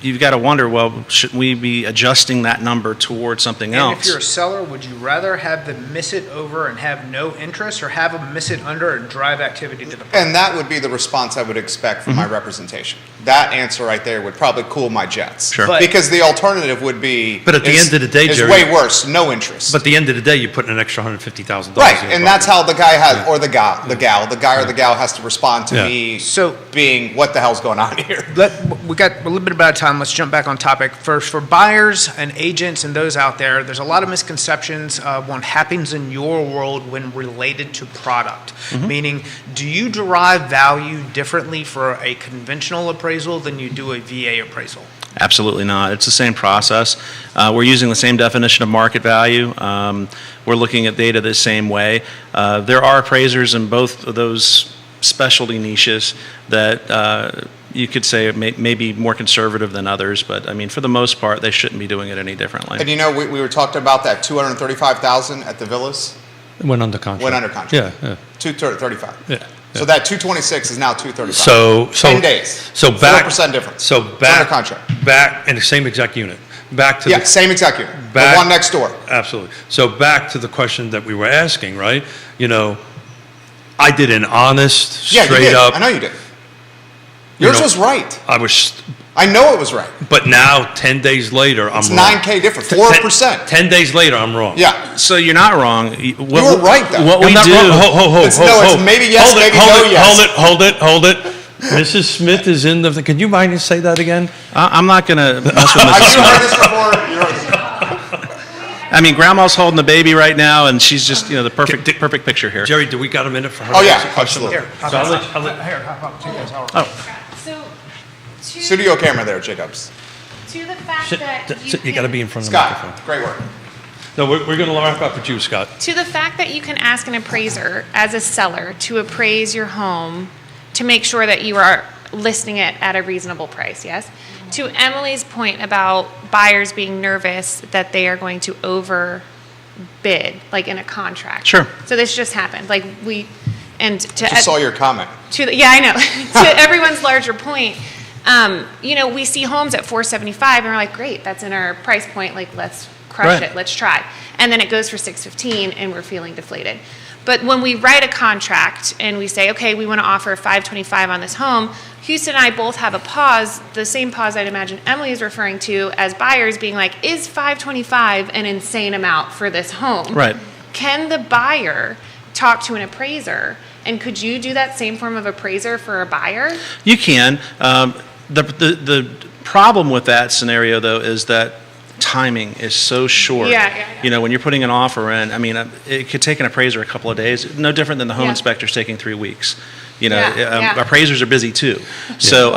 you've got to wonder, well, shouldn't we be adjusting that number towards something else? And if you're a seller, would you rather have them miss it over and have no interest, or have them miss it under and drive activity to the front? And that would be the response I would expect from my representation. That answer right there would probably cool my jets. Sure. Because the alternative would be. But at the end of the day, is Jerry, way worse. No interest. But at the end of the day, you're putting an extra $150,000. Right, and that's how the guy has, or the gal has to respond to me. So- being, what the hell's going on here? We got a little bit about time. Let's jump back on topic. For buyers and agents and those out there, there's a lot of misconceptions of what happens in your world when related to product. Meaning, do you derive value differently for a conventional appraisal than you do a VA appraisal? Absolutely not. It's the same process. We're using the same definition of market value. We're looking at data the same way. There are appraisers in both of those specialty niches that you could say may be more conservative than others, but I mean, for the most part, they shouldn't be doing it any differently. And we were talking about that $235,000 at the villas. It went under contract. Went under contract. Yeah. 235. Yeah. So that 226 is now 235. So 10 days. So back 4% difference. So It's back under contract. back in the same exact unit. Back to the Same exact unit. Back- The one next door. Absolutely. So back to the question that we were asking, right? I did an honest, Yeah, you straight did. up. I know you did. Yours know, was right. I I know it was right. but now 10 days later, I'm It's wrong. 9K different. 4%. 10 days later, I'm wrong. Yeah. So you're not wrong. You were right, though. What we I'm not do. wrong. Hold, It's maybe yes, maybe no yes. Hold it. Mrs. Smith is in the. Can you mind to say that again? I'm not going to mess with Have Mrs. you Smith. heard this before? You heard this before. I mean, Grandma's holding the baby right now, and she's just the perfect picture here. Jerry, do we got a minute for her? Oh, to yeah, ask a question? absolutely. So I'll let- Here, hop up, take this. So, Studio camera there, Jacobs. to the fact Sit- that you got to be in front of the microphone. Scott, great work. No, we're going to wrap up with you, Scott. To the fact that you can ask an appraiser as a seller to appraise your home to make sure that you are listing it at a reasonable price, yes? To Emily's point about buyers being nervous that they are going to overbid, like in a contract. Sure. So this just happened, Just saw your comment. I know. To everyone's larger point, we see homes at $475 and we're like, great, that's in our price point, like let's crush Right. it, let's try. And then it goes for $615 and we're feeling deflated. But when we write a contract and we say, okay, we want to offer $525 on this home, Houston and I both have a pause, the same pause I'd imagine Emily is referring to as buyers being like, is $525 an insane amount for this home? Right. Can the buyer talk to an appraiser? And could you do that same form of appraiser for a buyer? You can. The problem with that scenario, though, is that timing is so short. Yeah. You know, when you're putting an offer in, I mean, it could take an appraiser a couple of days, no different than the home Yeah. inspector's taking 3 weeks. You know, Yeah. appraisers are busy too. So,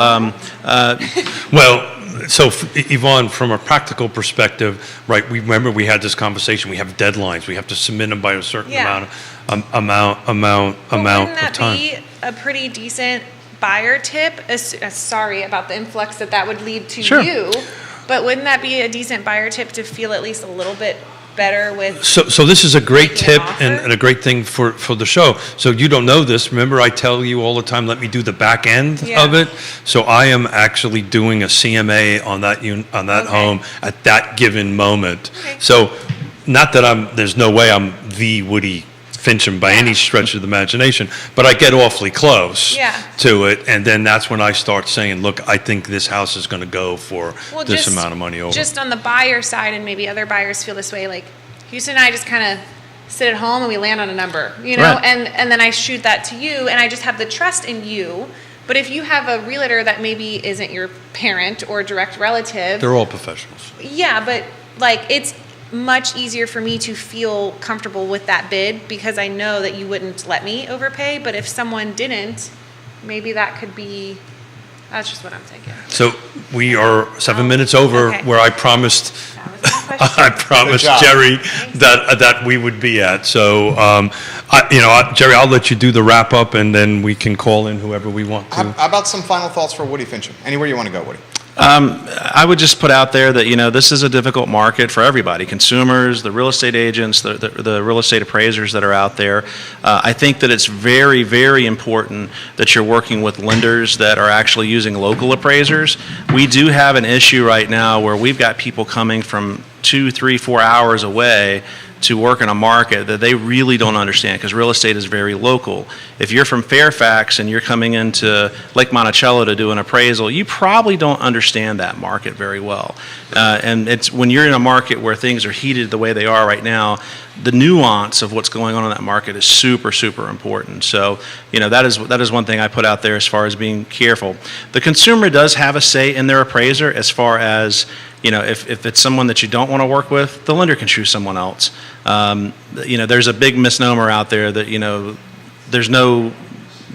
Well, so Yvonne, from a practical perspective, right? We remember we had this conversation. We have deadlines. We have to submit them by a certain Yeah. amount Wouldn't of that time. be a pretty decent buyer tip? Sorry about the influx that would lead to Sure. you, but wouldn't that be a decent buyer tip to feel at least a little bit better with? So this is a great Making an tip offer? and a great thing for the show. So you don't know this. Remember, I tell you all the time, let me do the back end Yeah. of it. So I am actually doing a CMA on that Okay. home at that given moment. Okay. So not that there's no way I'm the Woody Fincham by any stretch of the imagination, but I get awfully close Yeah. to it. And then that's when I start saying, look, I think this house is going to go for Well, this just- amount of money over. Just on the buyer side, and maybe other buyers feel this way, like Houston and I just kind of sit at home and we land on a number, you know, Right. and then I shoot that to you, and I just have the trust in you. But if you have a realtor that maybe isn't your parent or direct relative, They're all professionals. yeah, but like it's much easier for me to feel comfortable with that bid because I know that you wouldn't let me overpay. But if someone didn't, maybe that could be. That's just what I'm thinking. So we are 7 minutes over Okay. where I promised That was my question. I promised Good job. Jerry that we would be at. So, Jerry, I'll let you do the wrap up, and then we can call in whoever we want How to. about some final thoughts for Woody Fincham? Anywhere you want to go, Woody. I would just put out there that, you know, this is a difficult market for everybody, consumers, the real estate agents, the real estate appraisers that are out there. I think that it's very, very important that you're working with lenders that are actually using local appraisers. We do have an issue right now where we've got people coming from 2, 3, 4 hours away to work in a market that they really don't understand because real estate is very local. If you're from Fairfax and you're coming into Lake Monticello to do an appraisal, you probably don't understand that market very well. And it's when you're in a market where things are heated the way they are right now, the nuance of what's going on in that market is super, super important. So, you know, that is one thing I put out there as far as being careful. The consumer does have a say in their appraiser as far as, you know, if it's someone that you don't want to work with, the lender can choose someone else. You know, there's a big misnomer out there that, you know, there's no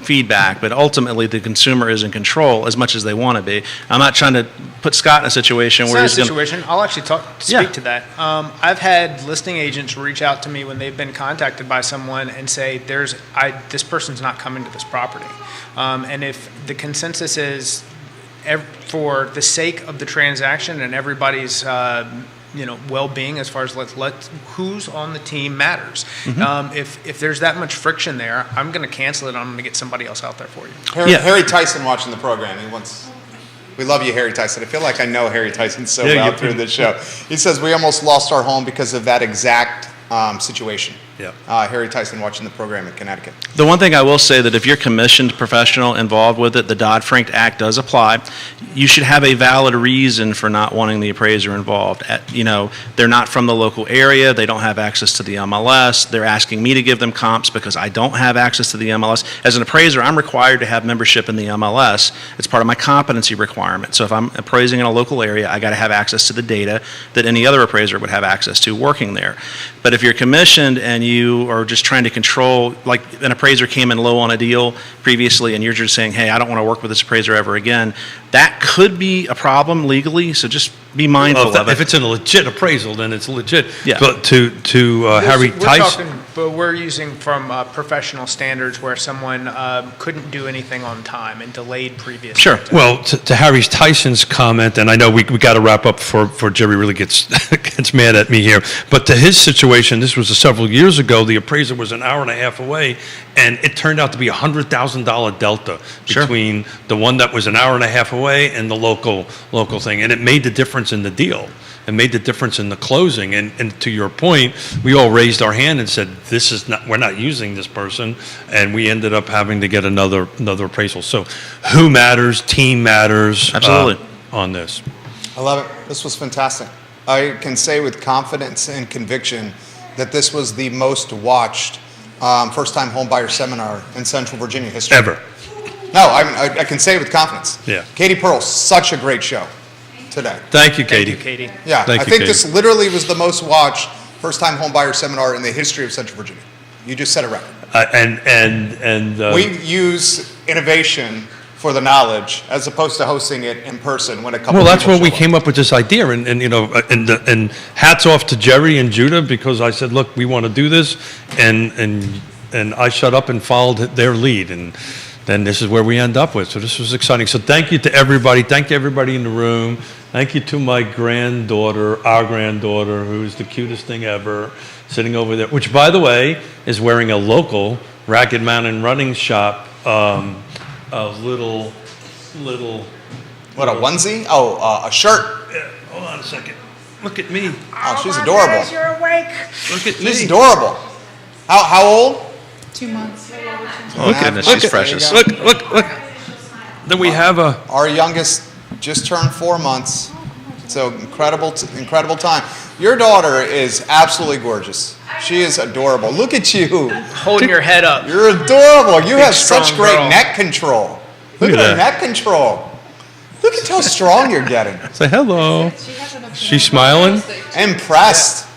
feedback, but ultimately the consumer is in control as much as they want to be. I'm not trying to put Scott in a situation It's where not a he's going to... situation. I'll actually speak Yeah. to that. I've had listing agents reach out to me when they've been contacted by someone and say, this person's not coming to this property. And if the consensus is for the sake of the transaction and everybody's well-being as far as who's on the team matters. If there's that much friction there, I'm going to cancel it. I'm going to get somebody else out there for you. Harry Tyson watching the program. We love you, Harry Tyson. I feel like I know Harry Tyson so well through this show. He says we almost lost our home because of that exact situation. Yeah. Harry Tyson watching the program in Connecticut. The one thing I will say that if you're commissioned professional involved with it, the Dodd-Frank Act does apply. You should have a valid reason for not wanting the appraiser involved. They're not from the local area. They don't have access to the MLS. They're asking me to give them comps because I don't have access to the MLS. As an appraiser, I'm required to have membership in the MLS. It's part of my competency requirement. So if I'm appraising in a local area, I got to have access to the data that any other appraiser would have access to working there. But if you're commissioned and you are just trying to control, like an appraiser came in low on a deal previously and you're just saying, hey, I don't want to work with this appraiser ever again, that could be a problem legally, so just be mindful of it. If it's a legit appraisal, then it's legit. Yeah. But to Harry Tyson. But we're using from professional standards where someone couldn't do anything on time and delayed previously. Sure. Well, to Harry Tyson's comment, and I know we got to wrap up for Jerry really gets mad at me here, but to his situation, this was several years ago, the appraiser was an hour and a half away, and it turned out to be a $100,000 delta Sure. between the one that was an hour and a half away and the local thing, and it made the difference in the deal. and made the difference in the closing. And to your point, we all raised our hand and said, we're not using this person, and we ended up having to get another appraisal. So who matters, team matters. Absolutely. On this. I love it. This was fantastic. I can say with confidence and conviction that this was the most watched first-time homebuyer seminar in Central Virginia history. Ever. No, I can say it with confidence. Yeah. Katie Pearl, such a great show today. Thank you, Katie. Thank you, Katie. Yeah, Thank I you, think Katie. this literally was the most watched first-time homebuyer seminar in the history of Central Virginia. You just set a record. We We use innovation for the knowledge as opposed to hosting it in person when a couple Well, that's people when we show up. came up with this idea, and hats off to Jerry and Judah, because I said, look, we want to do this, and I shut up and followed their lead, and then this is where we end up with. So this was exciting. So thank you to everybody. Thank you everybody in the room. Thank you to my granddaughter, our granddaughter, who's the cutest thing ever, sitting over there, which, by the way, is wearing a local Ragged Mountain Running Shop a little. What, a onesie? Oh, a shirt. Yeah, hold on a second. Look at me. Oh, she's adorable. You're awake. Look at She's me. adorable. How old? 2 months. Oh, goodness, Look she's at- precious. there Look. Then we have a. Our youngest just turned 4 months. So incredible time. Your daughter is absolutely gorgeous. She is adorable. Look at you. Holding your head up. You're adorable. You have strong such great girl. neck control. Look Look at at her that. neck control. Look at how strong you're getting. Say hello. She's smiling. Impressed.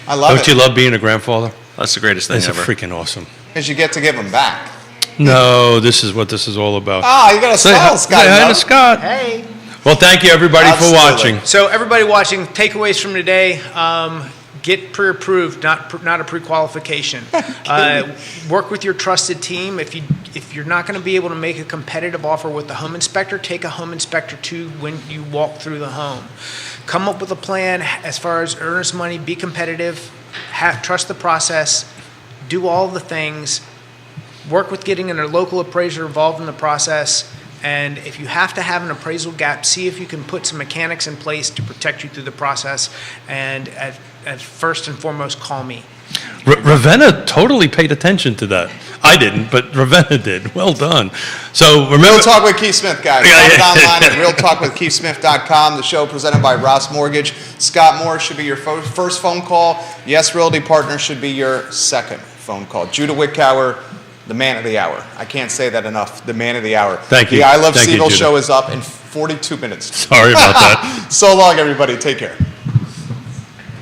I love Don't it. you love being a grandfather? That's the greatest thing It's ever. freaking awesome. Because you get to give them back. No, this is what this is all about. Ah, you got a smile, Scott. Say hi no? to Scott. Hey. Well, thank you everybody Absolutely. for watching. So everybody watching, takeaways from today: get pre-approved, not a pre-qualification. Work with your trusted team. If you're not going to be able to make a competitive offer with the home inspector, take a home inspector too when you walk through the home. Come up with a plan as far as earnest money. Be competitive. Trust the process. Do all the things. Work with getting a local appraiser involved in the process. And if you have to have an appraisal gap, see if you can put some mechanics in place to protect you through the process. And at first and foremost, call me. Ravenna totally paid attention to that. I didn't, but Ravenna did. Well done. So remember. Real Talk with Keith Smith, guys. Yeah, Find it yeah. online at realtalkwithkeithsmith.com. The show presented by Ross Mortgage. Scott Morris should be your first phone call. Yes Realty Partners should be your second phone call. Judah Wickower, the man of the hour. I can't say that enough. The man of the hour. Thank you. The I Love Thank you, Siegel Judah. show is up in 42 minutes. Sorry about that. So long, everybody. Take care.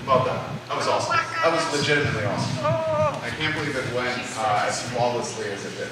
Well done. That was awesome. That was legitimately awesome. I can't believe it went as flawlessly as it did.